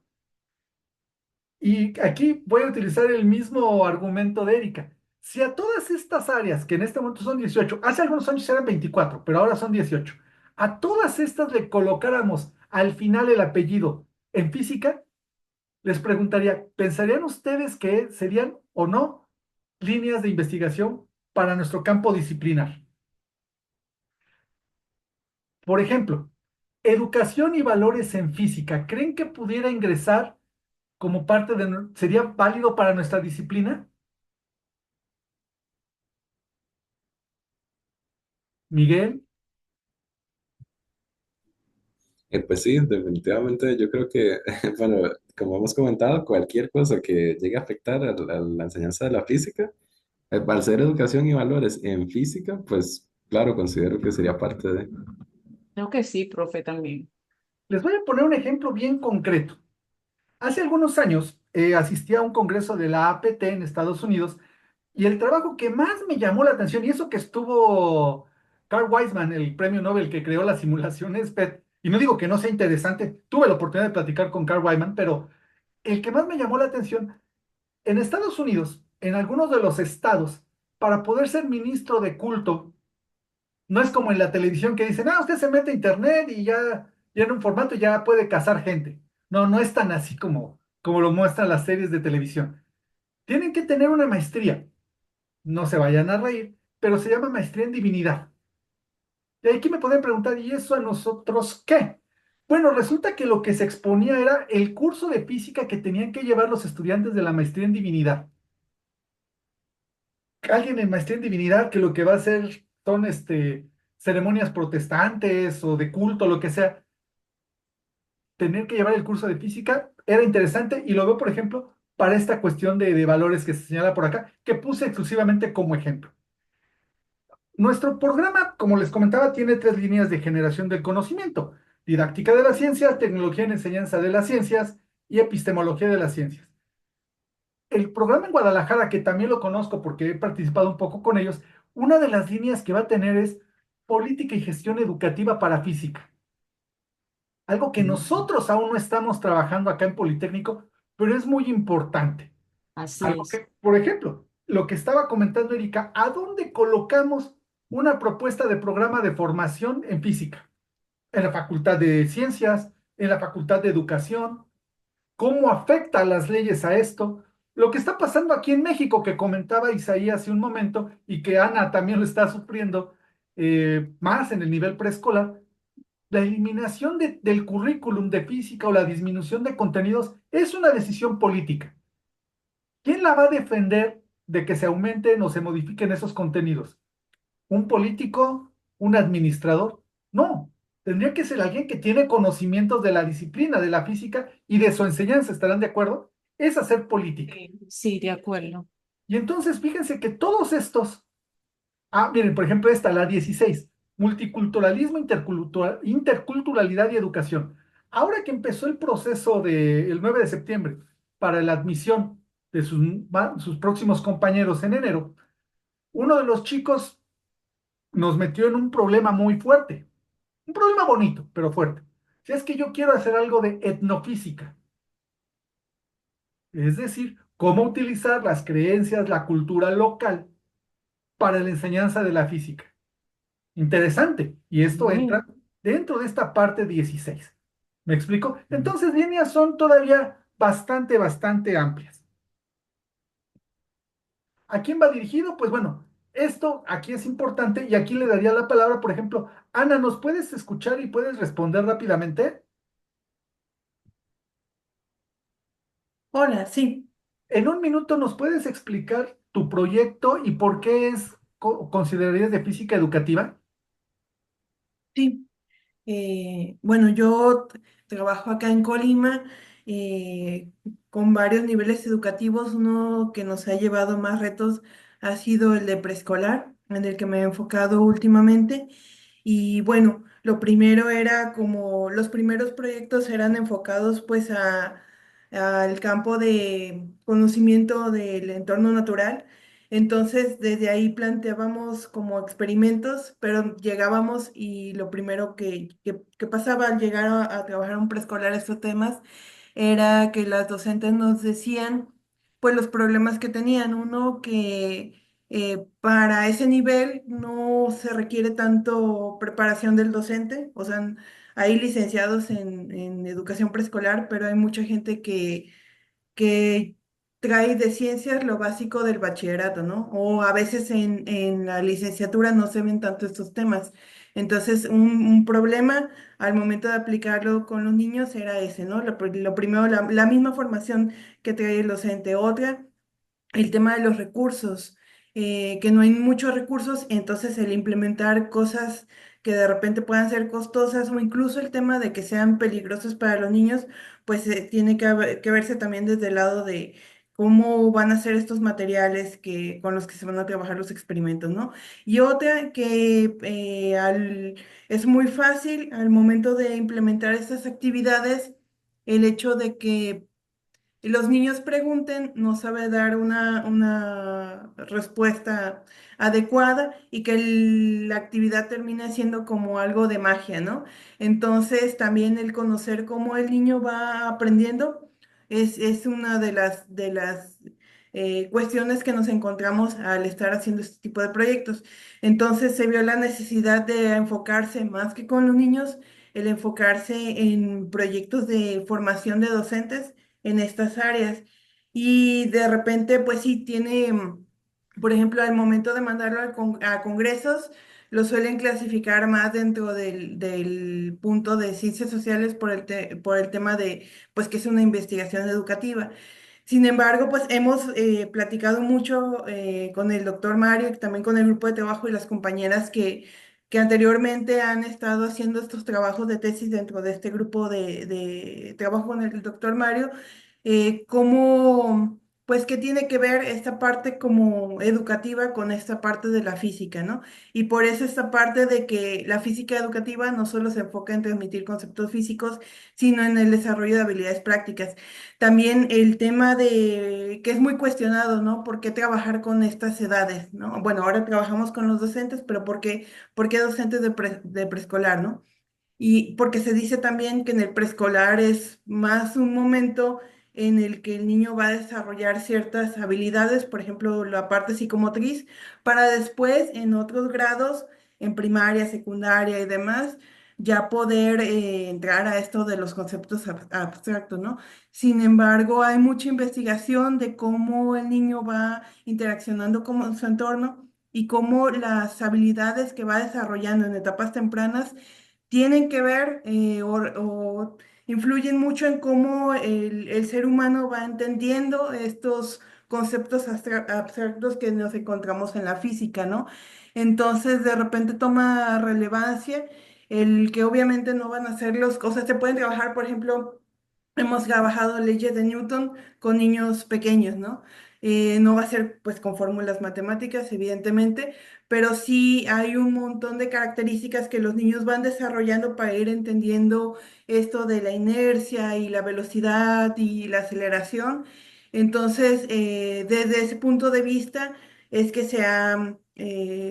Y aquí voy a utilizar el mismo argumento de Erika. Si a todas estas áreas, que en este momento son 18, hace algunos años eran 24, pero ahora son 18, a todas estas le colocáramos al final el apellido en física, les preguntaría, ¿pensarían ustedes que serían o no líneas de investigación para nuestro campo disciplinar? Por ejemplo, educación y valores en física, ¿creen que pudiera ingresar como parte sería válido para nuestra disciplina? Miguel, Pues sí, definitivamente yo creo que, bueno, como hemos comentado, cualquier cosa que llegue a afectar a la enseñanza de la física, al ser educación y valores en física, pues claro, considero que sería parte de... Creo que sí, profe, también. les voy a poner un ejemplo bien concreto. Hace algunos años asistí a un congreso de la APT en Estados Unidos y el trabajo que más me llamó la atención, y eso que estuvo Carl Weisman, el premio Nobel que creó las simulaciones PET, y no digo que no sea interesante, tuve la oportunidad de platicar con Carl Weisman, pero el que más me llamó la atención, en Estados Unidos, en algunos de los estados, para poder ser ministro de culto, no es como en la televisión que dicen, usted se mete a internet y ya en un formato ya puede cazar gente. No, no es tan así como lo muestran las series de televisión. Tienen que tener una maestría. No se vayan a reír, pero se llama maestría en divinidad. Y aquí me pueden preguntar, ¿y eso a nosotros qué? Bueno, resulta que lo que se exponía era el curso de física que tenían que llevar los estudiantes de la maestría en divinidad. Alguien en maestría en divinidad que lo que va a hacer son ceremonias protestantes o de culto, lo que sea, tener que llevar el curso de física era interesante y lo veo, por ejemplo, para esta cuestión de valores que se señala por acá, que puse exclusivamente como ejemplo. Nuestro programa, como les comentaba, tiene 3 líneas de generación del conocimiento: didáctica de las ciencias, tecnología en enseñanza de las ciencias y epistemología de las ciencias. El programa en Guadalajara, que también lo conozco porque he participado un poco con ellos, una de las líneas que va a tener es política y gestión educativa para física. Algo que nosotros aún no estamos trabajando acá en Politécnico, pero es muy importante. Así Algo es. que, por ejemplo, lo que estaba comentando Erika, ¿a dónde colocamos una propuesta de programa de formación en física? En la Facultad de Ciencias, en la Facultad de Educación. ¿Cómo afecta a las leyes a esto? Lo que está pasando aquí en México, que comentaba Isaí hace un momento y que Ana también lo está sufriendo más en el nivel preescolar, la eliminación del currículum de física o la disminución de contenidos es una decisión política. ¿Quién la va a defender de que se aumenten o se modifiquen esos contenidos? ¿Un político? ¿Un administrador? No, tendría que ser alguien que tiene conocimientos de la disciplina, de la física y de su enseñanza, ¿estarán de acuerdo? Es hacer política. Sí, sí, de acuerdo. Y entonces fíjense que todos estos, miren, por ejemplo la 16, multiculturalismo, interculturalidad y educación. Ahora que empezó el proceso del 9 de septiembre para la admisión de sus próximos compañeros en enero, uno de los chicos nos metió en un problema muy fuerte, un problema bonito, pero fuerte. Si es que yo quiero hacer algo de etnofísica, es decir, cómo utilizar las creencias, la cultura local para la enseñanza de la física. Interesante. Y esto Mm. entra dentro de esta parte 16. ¿Me explico? Entonces, líneas son todavía bastante amplias. ¿A quién va dirigido? Pues bueno, esto aquí es importante y aquí le daría la palabra, por ejemplo, Ana, ¿nos puedes escuchar y puedes responder rápidamente? Hola, sí, En un minuto, ¿nos puedes explicar tu proyecto y por qué considerarías de física educativa? sí. Bueno, yo trabajo acá en Colima con varios niveles educativos. Uno que nos ha llevado más retos ha sido el de preescolar, en el que me he enfocado últimamente. Y bueno, lo primero era como los primeros proyectos eran enfocados pues al campo de conocimiento del entorno natural. Entonces, desde ahí planteábamos como experimentos, pero llegábamos y lo primero que pasaba al llegar a trabajar en un preescolar estos temas era que las docentes nos decían, pues, los problemas que tenían. Uno, que para ese nivel no se requiere tanto preparación del docente, o sea, hay licenciados en educación preescolar, pero hay mucha gente que trae de ciencias lo básico del bachillerato, ¿no? O a veces en la licenciatura no se ven tanto estos temas. Entonces, un problema al momento de aplicarlo con los niños era ese, ¿no? Lo primero, la misma formación que trae el docente. Otra, el tema de los recursos, que no hay muchos recursos, entonces el implementar cosas que de repente puedan ser costosas o incluso el tema de que sean peligrosos para los niños, pues tiene que verse también desde el lado de cómo van a ser estos materiales con los que se van a trabajar los experimentos, ¿no? Y otra que es muy fácil al momento de implementar estas actividades, el hecho de que y los niños pregunten, no sabe dar una respuesta adecuada y que la actividad termina siendo como algo de magia, ¿no? Entonces, también el conocer cómo el niño va aprendiendo es una de las cuestiones que nos encontramos al estar haciendo este tipo de proyectos. Entonces, se vio la necesidad de enfocarse más que con los niños, el enfocarse en proyectos de formación de docentes en estas áreas. Y de repente, pues sí, tiene, por ejemplo, al momento de mandarlo a congresos, lo suelen clasificar más dentro del punto de ciencias sociales por el tema de, pues que es una investigación educativa. Sin embargo, pues hemos platicado mucho con el doctor Mario y también con el grupo de trabajo y las compañeras que anteriormente han estado haciendo estos trabajos de tesis dentro de este grupo de trabajo con el doctor Mario, cómo, pues, que tiene que ver esta parte como educativa con esta parte de la física, ¿no? Y por eso esta parte de que la física educativa no solo se enfoca en transmitir conceptos físicos, sino en el desarrollo de habilidades prácticas. También el tema de que es muy cuestionado, ¿no? ¿Por qué trabajar con estas edades, ¿no? Bueno, ahora trabajamos con los docentes, pero ¿por qué docentes de preescolar, ¿no? Y porque se dice también que en el preescolar es más un momento en el que el niño va a desarrollar ciertas habilidades, por ejemplo, la parte psicomotriz, para después en otros grados, en primaria, secundaria y demás, ya poder entrar a esto de los conceptos abstractos, ¿no? Sin embargo, hay mucha investigación de cómo el niño va interaccionando con su entorno y cómo las habilidades que va desarrollando en etapas tempranas tienen que ver o influyen mucho en cómo el ser humano va entendiendo estos conceptos abstractos que nos encontramos en la física, ¿no? Entonces, de repente toma relevancia el que obviamente no van a ser o sea, se pueden trabajar, por ejemplo, hemos trabajado leyes de Newton con niños pequeños, ¿no? No va a ser pues con fórmulas matemáticas, evidentemente, pero sí hay un montón de características que los niños van desarrollando para ir entendiendo esto de la inercia y la velocidad y la aceleración. Entonces, desde ese punto de vista es que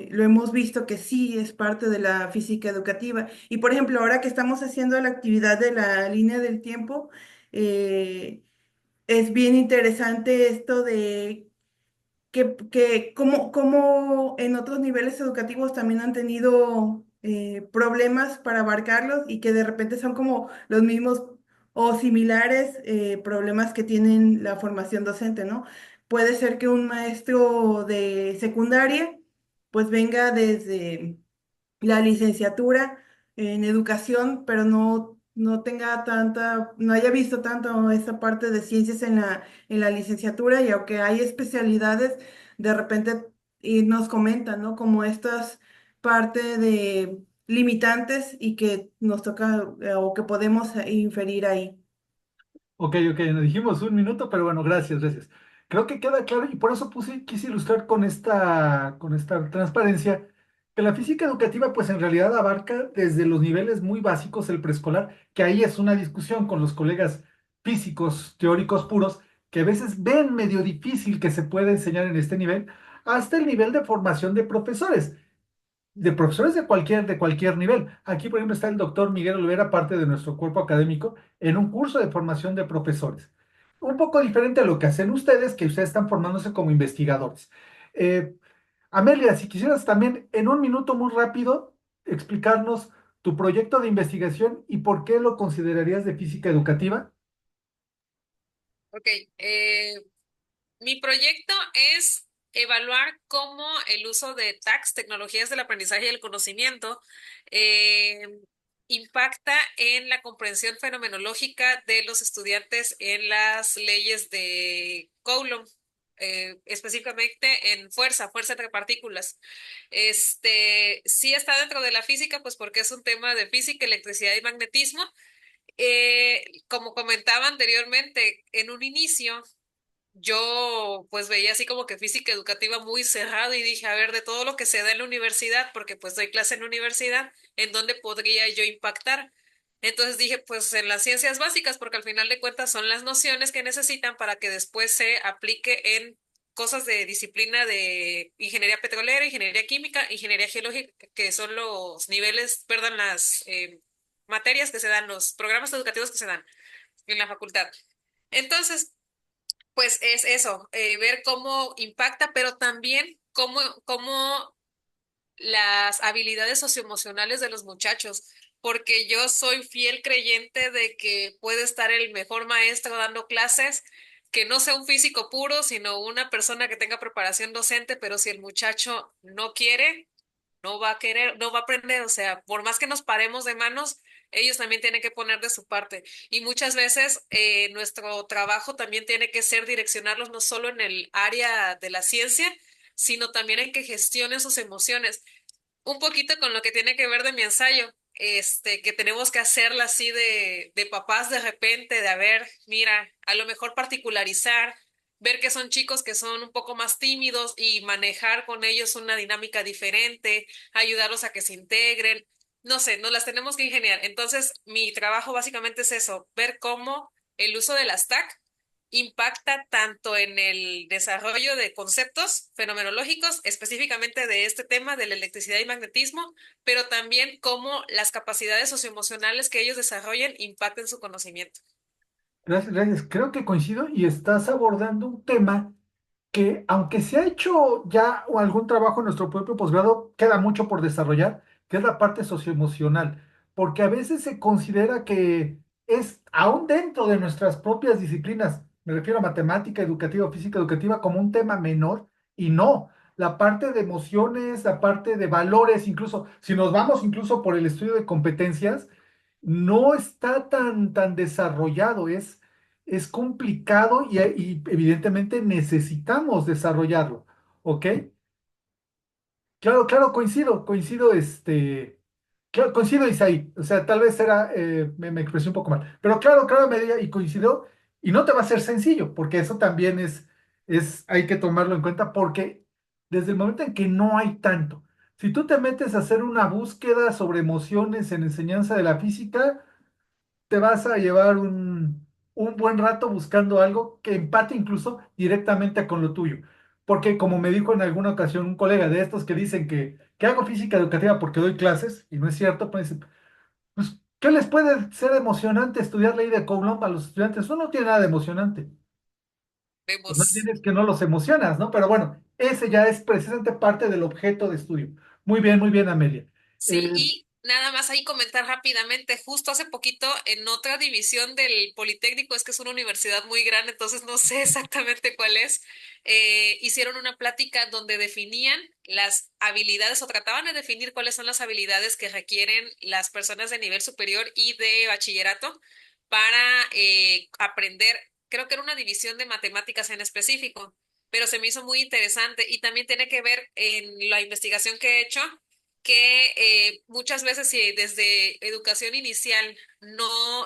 lo hemos visto que sí es parte de la física educativa. Y por ejemplo, ahora que estamos haciendo la actividad de la línea del tiempo, eh, es bien interesante esto de cómo en otros niveles educativos también han tenido problemas para abarcarlos y que de repente son como los mismos o similares problemas que tienen la formación docente, ¿no? Puede ser que un maestro de secundaria pues venga desde la licenciatura en educación, pero no tenga no haya visto tanto esa parte de ciencias en la licenciatura, y aunque hay especialidades, de repente y nos comentan, ¿no? Como estas parte de limitantes y que nos toca o que podemos inferir ahí. Ok, nos dijimos un minuto, pero bueno, gracias. Creo que queda claro y por eso quise ilustrar con esta transparencia que la física educativa pues en realidad abarca desde los niveles muy básicos, el preescolar, que ahí es una discusión con los colegas físicos, teóricos puros, que a veces ven medio difícil que se pueda enseñar en este nivel, hasta el nivel de formación de profesores de cualquier nivel. Aquí, por ejemplo, está el doctor Miguel Olvera, parte de nuestro cuerpo académico, en un curso de formación de profesores. Un poco diferente a lo que hacen ustedes, que ustedes están formándose como investigadores. Eh, Amelia, si quisieras también en un minuto muy rápido explicarnos tu proyecto de investigación y por qué lo considerarías de física educativa. Ok, mi proyecto es evaluar cómo el uso de TACS, tecnologías del aprendizaje y el conocimiento, eh, impacta en la comprensión fenomenológica de los estudiantes en las leyes de Coulomb, específicamente en fuerza entre partículas. Sí está dentro de la física, pues porque es un tema de física, electricidad y magnetismo. Como comentaba anteriormente, en un inicio yo pues veía así como que física educativa muy cerrado y dije, a ver, de todo lo que se da en la universidad, porque pues doy clase en la universidad, ¿en dónde podría yo impactar? Entonces dije, pues en las ciencias básicas, porque al final de cuentas son las nociones que necesitan para que después se aplique en cosas de disciplina de ingeniería petrolera, ingeniería química, ingeniería geológica, que son los niveles, perdón, las materias que se dan, los programas educativos que se dan en la facultad. Entonces, pues es eso, ver cómo impacta, pero también cómo las habilidades socioemocionales de los muchachos, porque yo soy fiel creyente de que puede estar el mejor maestro dando clases, que no sea un físico puro, sino una persona que tenga preparación docente, pero si el muchacho no quiere, no va a querer, no va a aprender, o sea, por más que nos paremos de manos, ellos también tienen que poner de su parte. Y muchas veces nuestro trabajo también tiene que ser direccionarlos no solo en el área de la ciencia, sino también en que gestionen sus emociones. Un poquito con lo que tiene que ver de mi ensayo, que tenemos que hacerla así de papás de repente, de a ver, mira, a lo mejor particularizar, ver que son chicos que son un poco más tímidos y manejar con ellos una dinámica diferente, ayudarlos a que se integren. No sé, nos las tenemos que ingeniar. Entonces, mi trabajo básicamente es eso, ver cómo el uso de las TAC impacta tanto en el desarrollo de conceptos fenomenológicos, específicamente de este tema de la electricidad y magnetismo, pero también cómo las capacidades socioemocionales que ellos desarrollen impacten su conocimiento. Gracias. Creo que coincido y estás abordando un tema que aunque se ha hecho ya algún trabajo en nuestro propio posgrado, queda mucho por desarrollar, que es la parte socioemocional, porque a veces se considera que es aún dentro de nuestras propias disciplinas, me refiero a matemática educativa, física educativa, como un tema menor, y no, la parte de emociones, la parte de valores, incluso si nos vamos incluso por el estudio de competencias, no está tan desarrollado, es complicado y evidentemente necesitamos desarrollarlo, ¿ok? Claro, coincido, claro, coincido, Isaí, o sea, tal vez me expresé un poco mal, pero claro, Media, y coincido, y no te va a ser sencillo, porque eso también hay que tomarlo en cuenta porque desde el momento en que no hay tanto, si tú te metes a hacer una búsqueda sobre emociones en enseñanza de la física, te vas a llevar un buen rato buscando algo que empate incluso directamente con lo tuyo. Porque como me dijo en alguna ocasión un colega de estos que dicen que hago física educativa porque doy clases, y no es cierto, pues, pues, ¿qué les puede ser emocionante estudiar ley de Coulomb a los estudiantes? Eso no tiene nada de emocionante. Pues más bien Vemos. es que no los emocionas, ¿no? Pero bueno, ese ya es precisamente parte del objeto de estudio. Muy bien, Amelia. Sí, y nada más ahí comentar rápidamente, justo hace poquito en otra división del Politécnico, es que es una universidad muy grande, entonces no sé exactamente cuál es, hicieron una plática donde definían las habilidades o trataban de definir cuáles son las habilidades que requieren las personas de nivel superior y de bachillerato para aprender, creo que era una división de matemáticas en específico, pero se me hizo muy interesante y también tiene que ver en la investigación que he hecho que muchas veces si desde educación inicial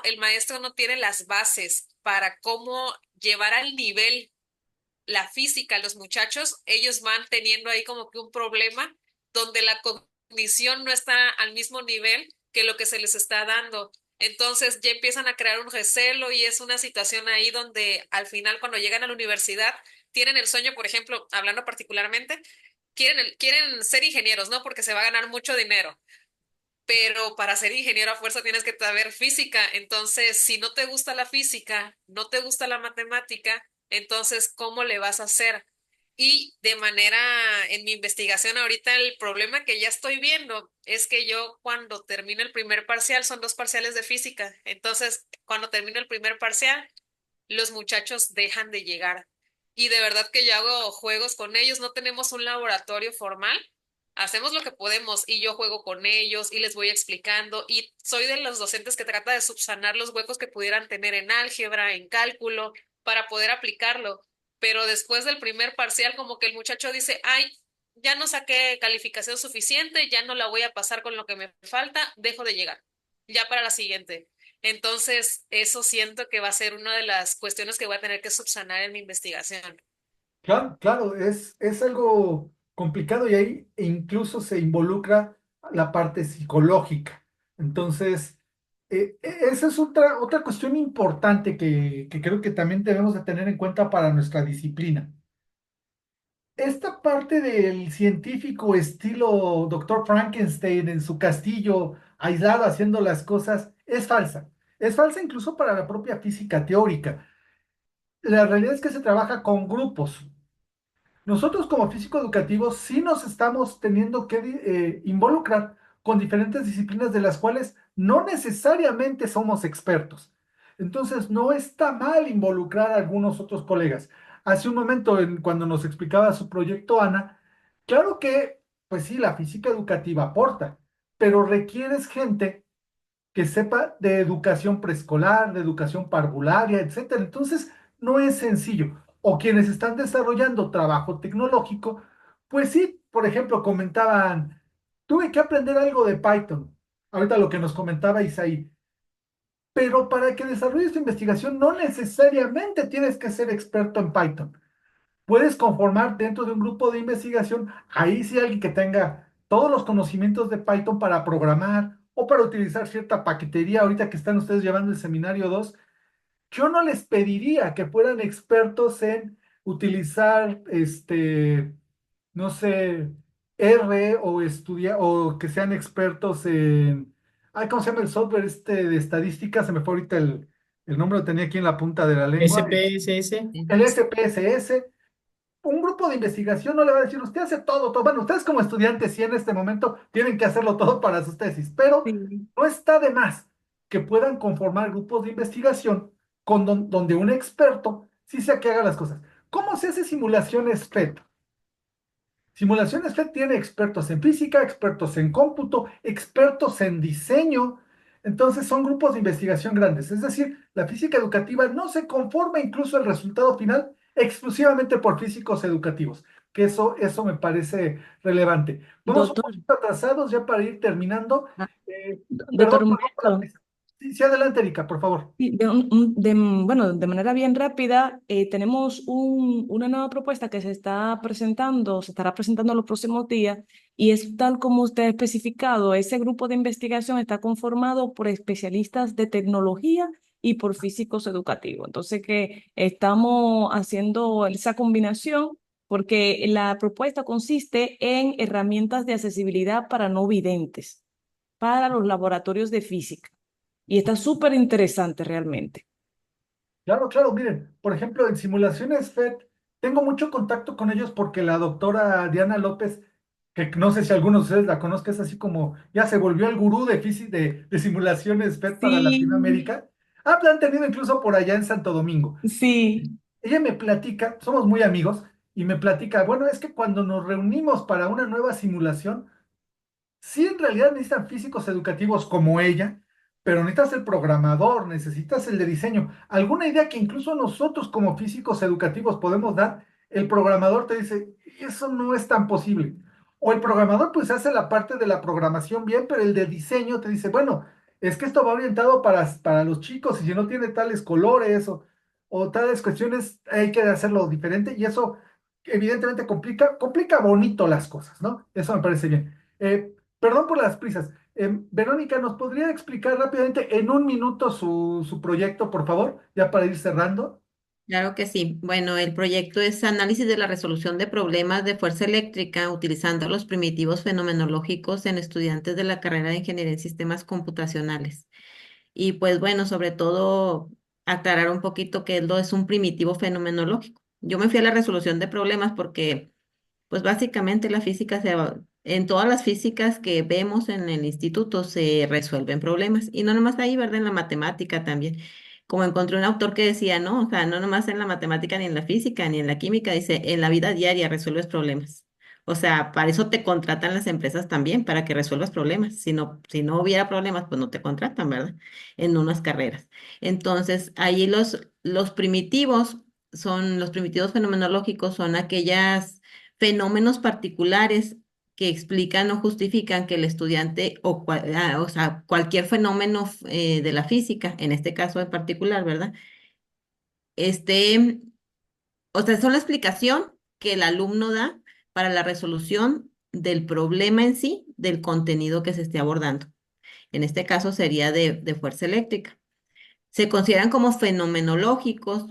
el maestro no tiene las bases para cómo llevar al nivel la física a los muchachos, ellos van teniendo ahí como que un problema donde la cognición no está al mismo nivel que lo que se les está dando. Entonces ya empiezan a crear un recelo y es una situación ahí donde al final cuando llegan a la universidad tienen el sueño, por ejemplo, hablando particularmente, quieren ser ingenieros, ¿no? Porque se va a ganar mucho dinero, pero para ser ingeniero a fuerza tienes que saber física. Entonces, si no te gusta la física, no te gusta la matemática, entonces, ¿cómo le vas a hacer? Y de manera, en mi investigación ahorita, el problema que ya estoy viendo es que yo cuando termino el primer parcial, son 2 parciales de física, entonces, cuando termino el primer parcial, los muchachos dejan de llegar. Y de verdad que yo hago juegos con ellos, no tenemos un laboratorio formal, hacemos lo que podemos y yo juego con ellos y les voy explicando y soy de los docentes que trata de subsanar los huecos que pudieran tener en álgebra, en cálculo, para poder aplicarlo. Pero después del primer parcial, como que el muchacho dice, ay, ya no saqué calificación suficiente, ya no la voy a pasar con lo que me falta, dejo de llegar, ya para la siguiente. Entonces, eso siento que va a ser una de las cuestiones que voy a tener que subsanar en mi investigación. Claro, claro, es algo complicado y ahí incluso se involucra la parte psicológica. Entonces, esa es otra cuestión importante que creo que también debemos de tener en cuenta para nuestra disciplina. Esta parte del científico estilo Doctor Frankenstein en su castillo, aislado haciendo las cosas, es falsa. Es falsa incluso para la propia física teórica. La realidad es que se trabaja con grupos. Nosotros como físico educativos sí nos estamos teniendo que involucrar con diferentes disciplinas de las cuales no necesariamente somos expertos. Entonces, no está mal involucrar a algunos otros colegas. Hace un momento, cuando nos explicaba su proyecto Ana, claro que, pues sí, la física educativa aporta, pero requieres gente que sepa de educación preescolar, de educación parvularia, etcétera. Entonces, no es sencillo. O quienes están desarrollando trabajo tecnológico, pues sí, por ejemplo, comentaban, tuve que aprender algo de Python. Ahorita lo que nos comentaba Isaí. Pero para que desarrolles tu investigación, no necesariamente tienes que ser experto en Python. Puedes conformar dentro de un grupo de investigación, ahí sí alguien que tenga todos los conocimientos de Python para programar o para utilizar cierta paquetería. Ahorita que están ustedes llevando el seminario 2, yo no les pediría que fueran expertos en utilizar, no sé, R o estudiar, o que sean expertos en, ay, ¿cómo se llama el software de estadística? Se me fue ahorita el nombre, lo tenía aquí en la punta de la lengua. SPSS. El SPSS. Un grupo de investigación no le va a decir, usted hace todo, todo. Bueno, ustedes como estudiantes sí en este momento tienen que hacerlo todo para sus tesis, pero Sí. no está de más que puedan conformar grupos de investigación donde un experto sí sea que haga las cosas. ¿Cómo se hace simulaciones FET? Simulaciones FET tiene expertos en física, expertos en cómputo, expertos en diseño. Entonces son grupos de investigación grandes. Es decir, la física educativa no se conforma incluso el resultado final exclusivamente por físicos educativos, que eso me parece relevante. Vamos un Doctor, poquito atrasados ya para ir terminando. ah, Perdón doctor por la Humberto, prisa. Sí, sí, adelante, Erika, por favor. Sí, bueno, de manera bien rápida, tenemos una nueva propuesta que se estará presentando en los próximos días y es tal como usted ha especificado. Ese grupo de investigación está conformado por especialistas de tecnología y por físicos educativos. Entonces, que estamos haciendo esa combinación porque la propuesta consiste en herramientas de accesibilidad para no videntes, para los laboratorios de física. Y está súper interesante realmente. Claro, claro, miren, por ejemplo, en simulaciones FET, tengo mucho contacto con ellos porque la doctora Diana López, que no sé si algunos de ustedes la conozcan, es así como ya se volvió el gurú de, de simulaciones FET para Sí, Latinoamérica. Han tenido incluso por allá en Santo Domingo. sí, Ella me platica, somos muy amigos, y me platica, bueno, es que cuando nos reunimos para una nueva simulación, sí, en realidad necesitan físicos educativos como ella, pero necesitas el programador, necesitas el de diseño. Alguna idea que incluso nosotros como físicos educativos podemos dar, el programador te dice, eso no es tan posible. O el programador pues hace la parte de la programación bien, pero el de diseño te dice, bueno, es que esto va orientado para los chicos y si no tiene tales colores o tales cuestiones, hay que hacerlo diferente y eso evidentemente complica bonito las cosas, ¿no? Eso me parece bien. Perdón por las prisas. Verónica, ¿nos podría explicar rápidamente en un minuto su proyecto, por favor? Ya para ir cerrando. Claro que sí. Bueno, el proyecto es análisis de la resolución de problemas de fuerza eléctrica utilizando los primitivos fenomenológicos en estudiantes de la carrera de Ingeniería en Sistemas Computacionales. Y pues bueno, sobre todo aclarar un poquito qué es un primitivo fenomenológico. Yo me fui a la resolución de problemas porque pues básicamente en todas las físicas que vemos en el instituto se resuelven problemas y no nomás ahí, ¿verdad? En la matemática también. Como encontré un autor que decía, no, o sea, no nomás en la matemática ni en la física ni en la química, dice, en la vida diaria resuelves problemas. O sea, para eso te contratan las empresas también, para que resuelvas problemas. Si no hubiera problemas, pues no te contratan, ¿verdad? En unas carreras. Entonces, ahí los primitivos fenomenológicos son aquellas fenómenos particulares que explican o justifican que el estudiante o sea, cualquier fenómeno de la física, en este caso en particular, ¿verdad? Este, o sea, son la explicación que el alumno da para la resolución del problema en sí, del contenido que se esté abordando. En este caso sería de fuerza eléctrica. Se consideran como fenomenológicos.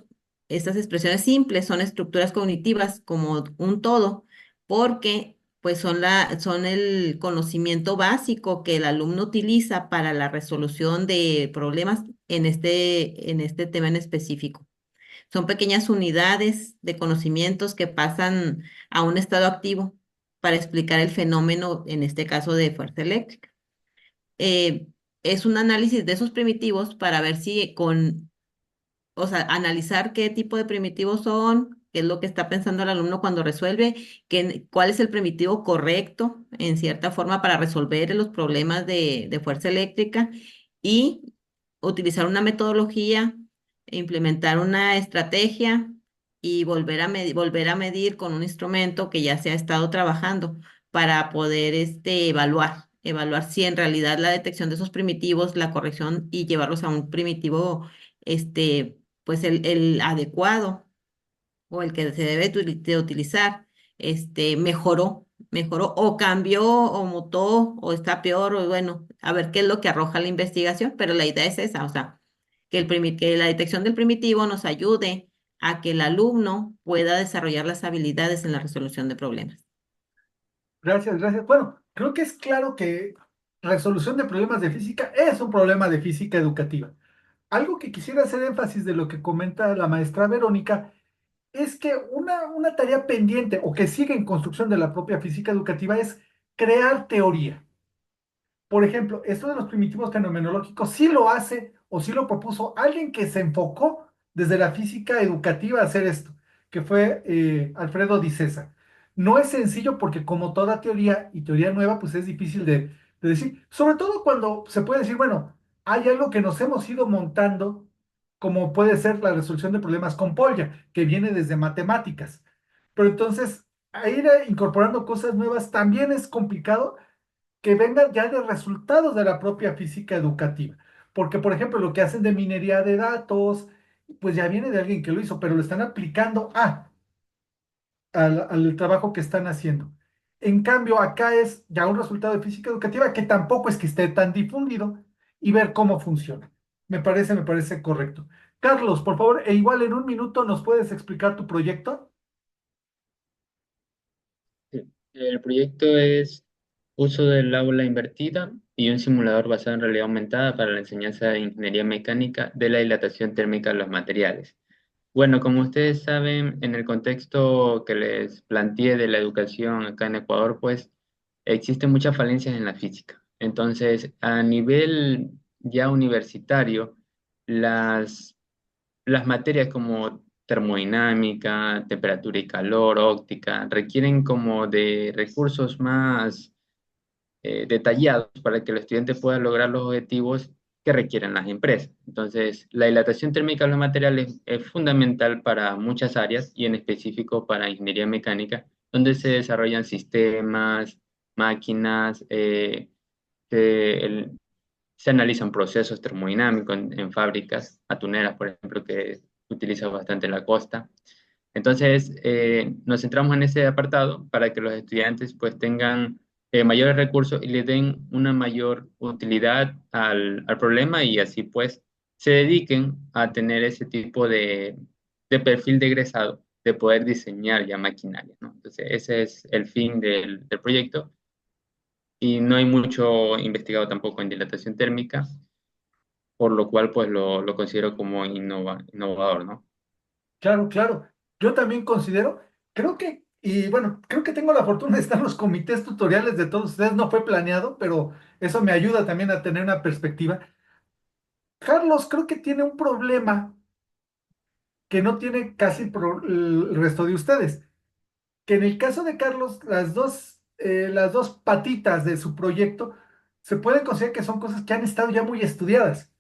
Estas expresiones simples son estructuras cognitivas como un todo, porque pues son el conocimiento básico que el alumno utiliza para la resolución de problemas en este tema en específico. Son pequeñas unidades de conocimientos que pasan a un estado activo para explicar el fenómeno, en este caso de fuerza eléctrica. eh, es un análisis de esos primitivos para ver si o sea, analizar qué tipo de primitivos son, qué es lo que está pensando el alumno cuando resuelve, cuál es el primitivo correcto, en cierta forma, para resolver los problemas de fuerza eléctrica y utilizar una metodología, implementar una estrategia y volver a medir con un instrumento que ya se ha estado trabajando para poder evaluar si en realidad la detección de esos primitivos, la corrección y llevarlos a un primitivo pues el adecuado o el que se debe de utilizar, mejoró o cambió o mutó o está peor o bueno, a ver qué es lo que arroja la investigación, pero la idea es esa, o sea, que la detección del primitivo nos ayude a que el alumno pueda desarrollar las habilidades en la resolución de problemas. Gracias, gracias. Bueno, creo que es claro que resolución de problemas de física es un problema de física educativa. Algo que quisiera hacer énfasis de lo que comenta la maestra Verónica es que una tarea pendiente o que sigue en construcción de la propia física educativa es crear teoría. Por ejemplo, esto de los primitivos fenomenológicos sí lo hace o sí lo propuso alguien que se enfocó desde la física educativa a hacer esto, que fue Alfredo Di Cesa. No es sencillo porque como toda teoría y teoría nueva, pues es difícil de decir, sobre todo cuando se puede decir, bueno, hay algo que nos hemos ido montando, como puede ser la resolución de problemas con Polya, que viene desde matemáticas. Pero entonces, a ir incorporando cosas nuevas también es complicado que vengan ya de resultados de la propia física educativa. porque por ejemplo lo que hacen de minería de datos, pues ya viene de alguien que lo hizo, pero lo están aplicando al trabajo que están haciendo. En cambio, acá es ya un resultado de física educativa que tampoco es que esté tan difundido y ver cómo funciona. Me parece correcto. Carlos, por favor, e igual en un minuto nos puedes explicar tu proyecto. Sí. El proyecto es uso del aula invertida y un simulador basado en realidad aumentada para la enseñanza de ingeniería mecánica de la dilatación térmica de los materiales. Bueno, como ustedes saben, en el contexto que les planteé de la educación acá en Ecuador, pues existen muchas falencias en la física. Entonces, a nivel ya universitario, las las materias como termodinámica, temperatura y calor, óptica, requieren como de recursos más detallados para que el estudiante pueda lograr los objetivos que requieren las empresas. Entonces, la dilatación térmica de los materiales es fundamental para muchas áreas y en específico para ingeniería mecánica, donde se desarrollan sistemas, máquinas, que se analizan procesos termodinámicos en fábricas atuneras, por ejemplo, que utiliza bastante la costa. Entonces, nos centramos en ese apartado para que los estudiantes pues tengan mayores recursos y le den una mayor utilidad al problema y así pues se dediquen a tener ese tipo de perfil de egresado, de poder diseñar ya maquinaria, ¿no? Entonces, ese es el fin del proyecto y no hay mucho investigado tampoco en dilatación térmica, por lo cual pues lo considero como innovador, ¿no? Claro, claro. Yo también considero, creo que, y bueno, creo que tengo la fortuna de estar en los comités tutoriales de todos ustedes. No fue planeado, pero eso me ayuda también a tener una perspectiva. Carlos, creo que tiene un problema que no tiene casi el resto de ustedes. Que en el caso de Carlos, las dos patitas de su proyecto se pueden considerar que son cosas que han estado ya muy estudiadas.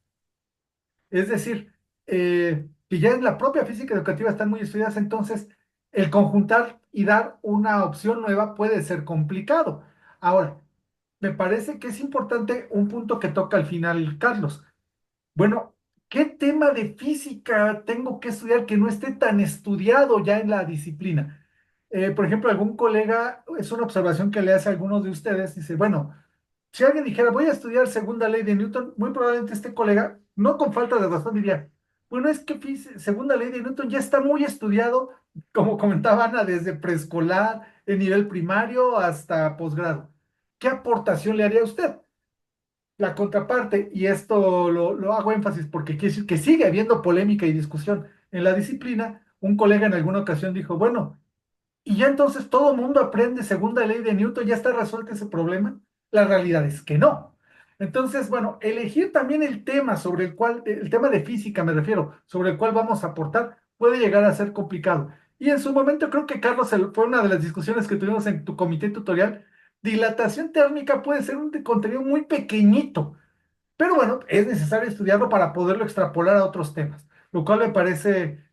Es decir, que ya en la propia física educativa están muy estudiadas, entonces el conjuntar y dar una opción nueva puede ser complicado. Ahora, me parece que es importante un punto que toca al final Carlos. Bueno, ¿qué tema de física tengo que estudiar que no esté tan estudiado ya en la disciplina? Por ejemplo, algún colega, es una observación que le hace a algunos de ustedes, dice, bueno, si alguien dijera, voy a estudiar segunda ley de Newton, muy probablemente este colega, no con falta de razón, diría, bueno, es que segunda ley de Newton ya está muy estudiado, como comentaba Ana, desde preescolar, en nivel primario hasta posgrado. ¿Qué aportación le haría a usted? La contraparte, y esto lo hago énfasis porque quiere decir que sigue habiendo polémica y discusión en la disciplina, un colega en alguna ocasión dijo, bueno, y ya entonces todo el mundo aprende segunda ley de Newton, ya está resuelto ese problema. La realidad es que no. Entonces, bueno, elegir también el tema sobre el cual, el tema de física me refiero, sobre el cual vamos a aportar, puede llegar a ser complicado. Y en su momento creo que Carlos, fue una de las discusiones que tuvimos en tu comité tutorial, dilatación térmica puede ser un contenido muy pequeñito, pero bueno, es necesario estudiarlo para poderlo extrapolar a otros temas, lo cual me parece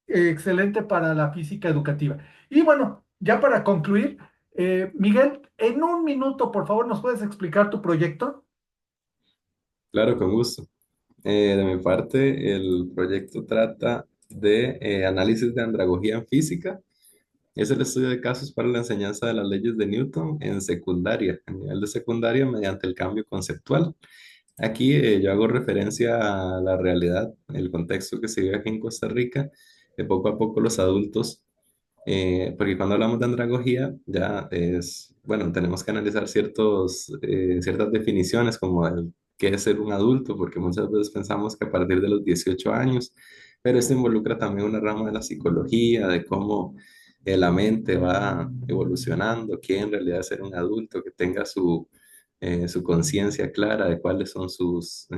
excelente para la física educativa. Y bueno, ya para concluir, Miguel, en un minuto, por favor, ¿nos puedes explicar tu proyecto? Claro, con gusto. De mi parte, el proyecto trata de análisis de andragogía en física. Es el estudio de casos para la enseñanza de las leyes de Newton en secundaria, a nivel de secundaria, mediante el cambio conceptual. Aquí yo hago referencia a la realidad, el contexto que se vive aquí en Costa Rica, que poco a poco los adultos, porque cuando hablamos de andragogía, ya es, bueno, tenemos que analizar ciertas definiciones como el qué es ser un adulto, porque muchas veces pensamos que a partir de los 18 años, pero esto involucra también una rama de la psicología, de cómo la mente va evolucionando, qué en realidad es ser un adulto, que tenga su conciencia clara de cuáles son sus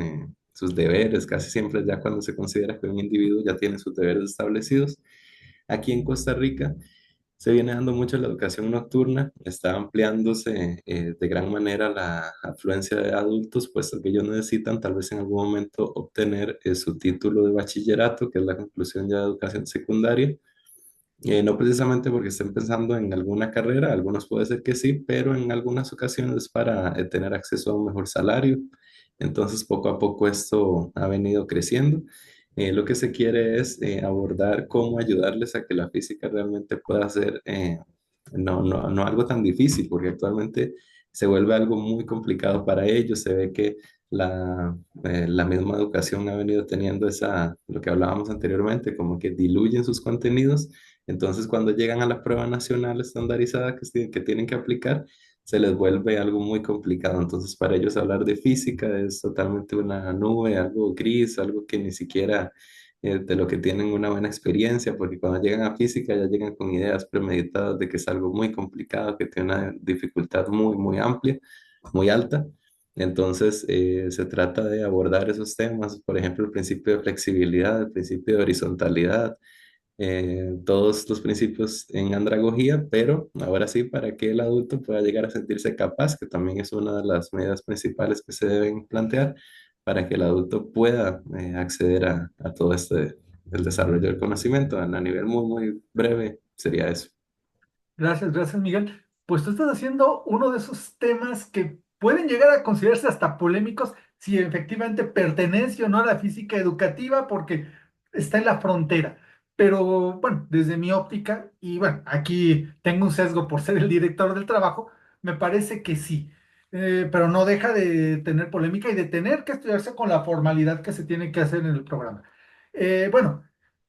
deberes. Casi siempre ya cuando se considera que un individuo ya tiene sus deberes establecidos. Aquí en Costa Rica se viene dando mucho la educación nocturna, está ampliándose de gran manera la afluencia de adultos, puesto que ellos necesitan tal vez en algún momento obtener su título de bachillerato, que es la conclusión ya de educación secundaria. No precisamente porque estén pensando en alguna carrera, algunos puede ser que sí, pero en algunas ocasiones para tener acceso a un mejor salario, Entonces, poco a poco esto ha venido creciendo. Lo que se quiere es abordar cómo ayudarles a que la física realmente pueda ser no algo tan difícil, porque actualmente se vuelve algo muy complicado para ellos. Se ve que la misma educación ha venido teniendo lo que hablábamos anteriormente, como que diluyen sus contenidos. Entonces, cuando llegan a la prueba nacional estandarizada que tienen que aplicar, se les vuelve algo muy complicado. Entonces, para ellos hablar de física es totalmente una nube, algo gris, algo que ni siquiera de lo que tienen una buena experiencia, porque cuando llegan a física ya llegan con ideas premeditadas de que es algo muy complicado, que tiene una dificultad muy, muy amplia, muy alta. Entonces, se trata de abordar esos temas, por ejemplo, el principio de flexibilidad, el principio de horizontalidad, todos los principios en andragogía, pero ahora sí, para que el adulto pueda llegar a sentirse capaz, que también es una de las medidas principales que se deben plantear, para que el adulto pueda acceder a todo el desarrollo del conocimiento. A nivel muy, muy breve sería eso. Gracias, Miguel. Pues tú estás haciendo uno de esos temas que pueden llegar a considerarse hasta polémicos si efectivamente pertenece o no a la física educativa, porque está en la frontera. Pero bueno, desde mi óptica, y bueno, aquí tengo un sesgo por ser el director del trabajo, me parece que sí. Pero no deja de tener polémica y de tener que estudiarse con la formalidad que se tiene que hacer en el programa. Bueno.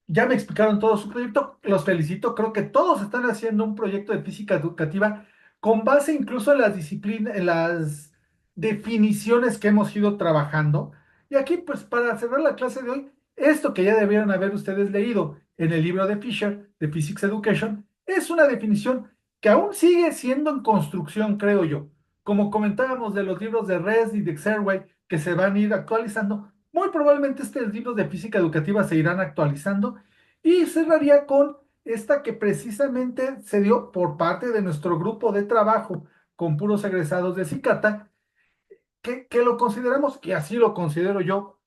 Ya me explicaron todo su proyecto, los felicito, creo que todos están haciendo un proyecto de física educativa con base incluso en las disciplinas, en las definiciones que hemos ido trabajando. Y aquí, pues para cerrar la clase de hoy, esto que ya debieron haber ustedes leído en el libro de Fisher, de Physics Education, es una definición que aún sigue siendo en construcción, creo yo. Como comentábamos de los libros de Res y de Xerway, que se van a ir actualizando, muy probablemente estos libros de física educativa se irán actualizando y cerraría con esta que precisamente se dio por parte de nuestro grupo de trabajo con puros egresados de Cicata, que lo consideramos, y así lo considero yo,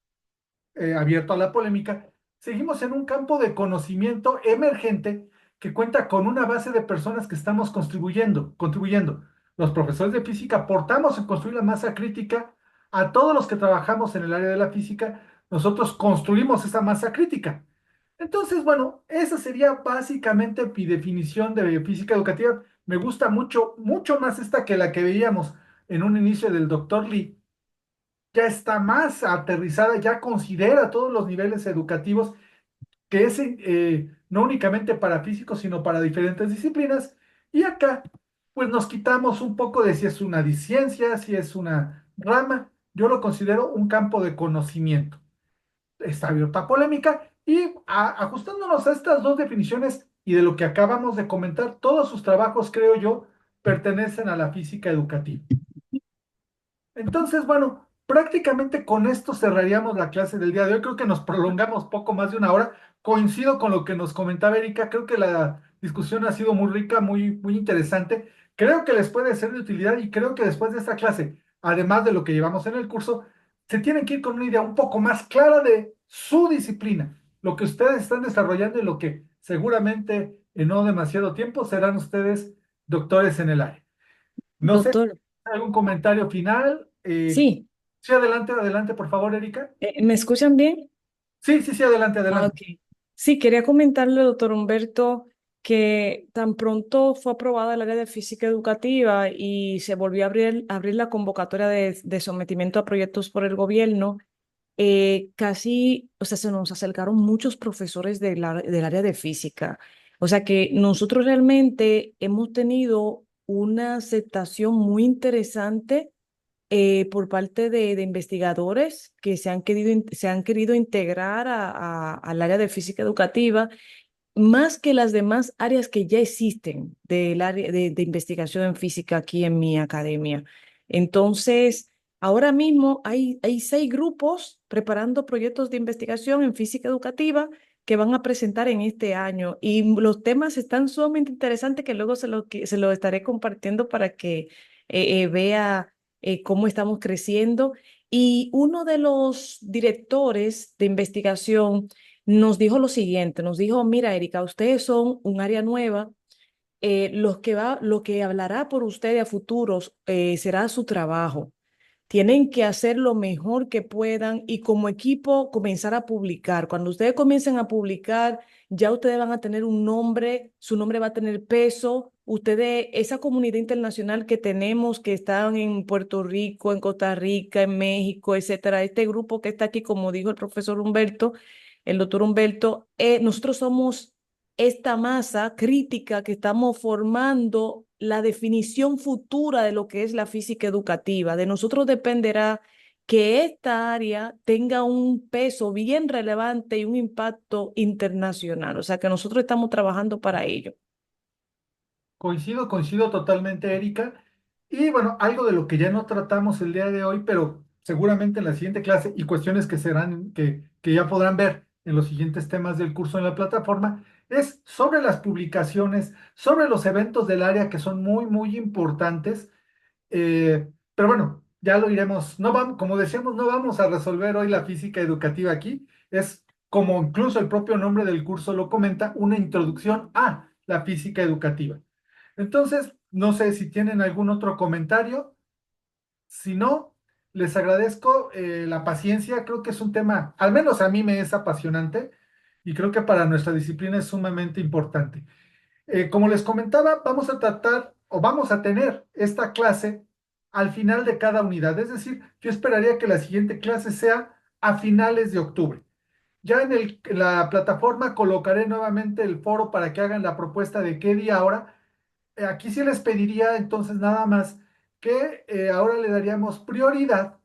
abierto a la polémica, seguimos en un campo de conocimiento emergente que cuenta con una base de personas que estamos contribuyendo. Los profesores de física aportamos en construir la masa crítica. A todos los que trabajamos en el área de la física, nosotros construimos esa masa crítica. Entonces, bueno, esa sería básicamente mi definición de física educativa. Me gusta mucho, mucho más esta que la que veíamos en un inicio del doctor Lee. Ya está más aterrizada, ya considera todos los niveles educativos, que es no únicamente para físicos, sino para diferentes disciplinas. Y acá, pues nos quitamos un poco de si es una ciencia, si es una rama. Yo lo considero un campo de conocimiento. Está abierta polémica y ajustándonos a estas dos definiciones y de lo que acabamos de comentar, todos sus trabajos, creo yo, pertenecen a la física educativa. Entonces, bueno, prácticamente con esto cerraríamos la clase del día de hoy. Creo que nos prolongamos poco más de una hora. Coincido con lo que nos comentaba Erika. Creo que la discusión ha sido muy rica, muy, muy interesante. Creo que les puede ser de utilidad y creo que después de esta clase, además de lo que llevamos en el curso, se tienen que ir con una idea un poco más clara de su disciplina, lo que ustedes están desarrollando y lo que seguramente en no demasiado tiempo serán ustedes doctores en el área. No sé, Doctor, ¿algún comentario final? sí, Sí, adelante, adelante, por favor, Erika. ¿me escuchan bien? Sí, adelante, Ah, adelante. ok. Sí, quería comentarle, doctor Humberto, que tan pronto fue aprobada el área de física educativa y se volvió a abrir la convocatoria de sometimiento a proyectos por el gobierno, casi, o sea, se nos acercaron muchos profesores del área de física. O sea que nosotros realmente hemos tenido una aceptación muy interesante por parte de investigadores que se han querido integrar al área de física educativa, más que las demás áreas que ya existen del área de investigación en física aquí en mi academia. Entonces, ahora mismo hay 6 grupos preparando proyectos de investigación en física educativa que van a presentar en este año y los temas están sumamente interesantes que luego se lo estaré compartiendo para que vea cómo estamos creciendo. Y uno de los directores de investigación nos dijo lo siguiente, nos dijo, mira, Erika, ustedes son un área nueva, lo que hablará por ustedes a futuros será su trabajo, tienen que hacer lo mejor que puedan y como equipo comenzar a publicar. Cuando ustedes comiencen a publicar, ya ustedes van a tener un nombre, su nombre va a tener peso. Ustedes, esa comunidad internacional que tenemos, que están en Puerto Rico, en Costa Rica, en México, etcétera, este grupo que está aquí, como dijo el profesor Humberto, el doctor Humberto, nosotros somos esta masa crítica que estamos formando la definición futura de lo que es la física educativa. De nosotros dependerá que esta área tenga un peso bien relevante y un impacto internacional. O sea que nosotros estamos trabajando para ello. Coincido totalmente, Erika. Y bueno, algo de lo que ya no tratamos el día de hoy, pero seguramente en la siguiente clase y cuestiones que serán, que ya podrán ver en los siguientes temas del curso en la plataforma, es sobre las publicaciones, sobre los eventos del área que son muy importantes. Pero bueno, ya lo iremos. No vamos, como decíamos, no vamos a resolver hoy la física educativa aquí. Es como incluso el propio nombre del curso lo comenta, una introducción a la física educativa. Entonces, no sé si tienen algún otro comentario. Si no, les agradezco la paciencia. Creo que es un tema, al menos a mí me es apasionante y creo que para nuestra disciplina es sumamente importante. Como les comentaba, vamos a tratar o vamos a tener esta clase al final de cada unidad. Es decir, yo esperaría que la siguiente clase sea a finales de octubre. Ya en la plataforma colocaré nuevamente el foro para que hagan la propuesta de qué día ahora. Aquí sí les pediría entonces nada más que ahora le daríamos prioridad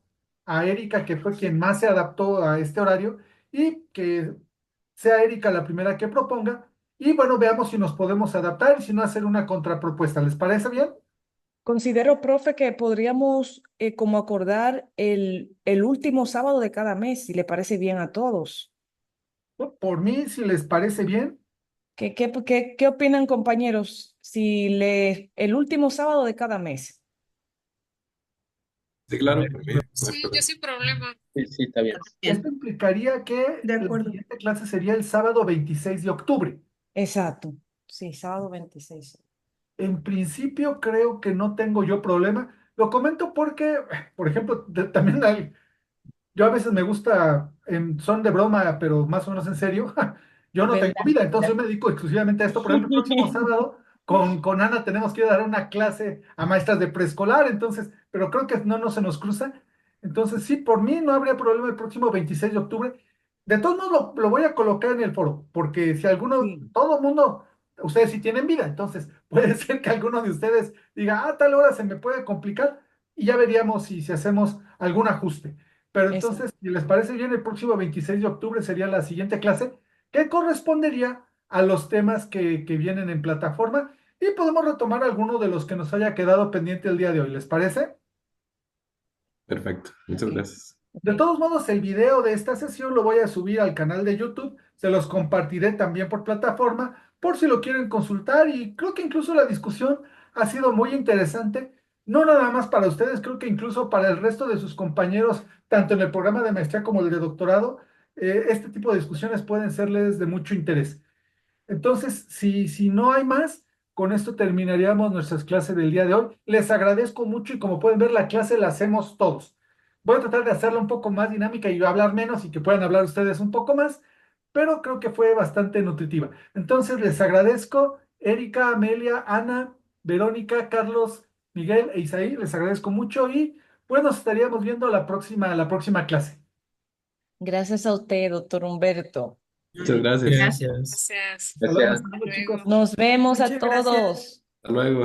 a Erika, que fue quien más se adaptó a este horario, y que sea Erika la primera que proponga. Y bueno, veamos si nos podemos adaptar y si no hacer una contrapropuesta. ¿Les parece bien? Considero, profe, que podríamos como acordar el último sábado de cada mes, si le parece bien a todos. Bueno, por mí, si les parece bien. ¿Qué opinan, compañeros? Si el último sábado de cada mes. Sí, claro, por mí, no hay Sí, yo problema. sin problema. Sí, sí, está bien. Esto implicaría que De la acuerdo. siguiente clase sería el sábado 26 de octubre. Exacto. Sí, sábado 26. En principio creo que no tengo yo problema. Lo comento porque, por ejemplo, también yo a veces me gusta, en son de broma, pero más o menos en serio, yo no tengo ¿Verdad? vida, entonces yo me dedico exclusivamente a esto. Por ejemplo, el próximo sábado con Ana tenemos que ir a dar una clase a maestras de preescolar, entonces, pero creo que no se nos cruza. Entonces, sí, por mí no habría problema el próximo 26 de octubre. De todos modos, lo voy a colocar en el foro, porque si alguno, Sí, todo el mundo, ustedes sí tienen vida, entonces puede ser que alguno de ustedes diga, tal hora se me puede complicar, y ya veríamos si hacemos algún ajuste. Pero exacto. entonces, si les parece bien, el próximo 26 de octubre sería la siguiente clase que correspondería a los temas que vienen en plataforma y podemos retomar alguno de los que nos haya quedado pendiente el día de hoy. ¿Les parece? Perfecto, muchas Ok, gracias. De ok. todos modos, el video de esta sesión lo voy a subir al canal de YouTube, se los compartiré también por plataforma, por si lo quieren consultar y creo que incluso la discusión ha sido muy interesante, no nada más para ustedes, creo que incluso para el resto de sus compañeros, tanto en el programa de maestría como el de doctorado, este tipo de discusiones pueden serles de mucho interés. Entonces, si no hay más, con esto terminaríamos nuestras clases del día de hoy. Les agradezco mucho y como pueden ver, la clase la hacemos todos. Voy a tratar de hacerla un poco más dinámica y hablar menos y que puedan hablar ustedes un poco más, pero creo que fue bastante nutritiva. Entonces, les agradezco, Erika, Amelia, Ana, Verónica, Carlos, Miguel e Isaí, les agradezco mucho y pues nos estaríamos viendo la próxima clase. Gracias a usted, doctor Humberto. Muchas gracias. Gracias. Gracias. Hasta luego, Gracias. hasta luego, chicos. Luego. Nos vemos a Muchas gracias. todos. Hasta luego.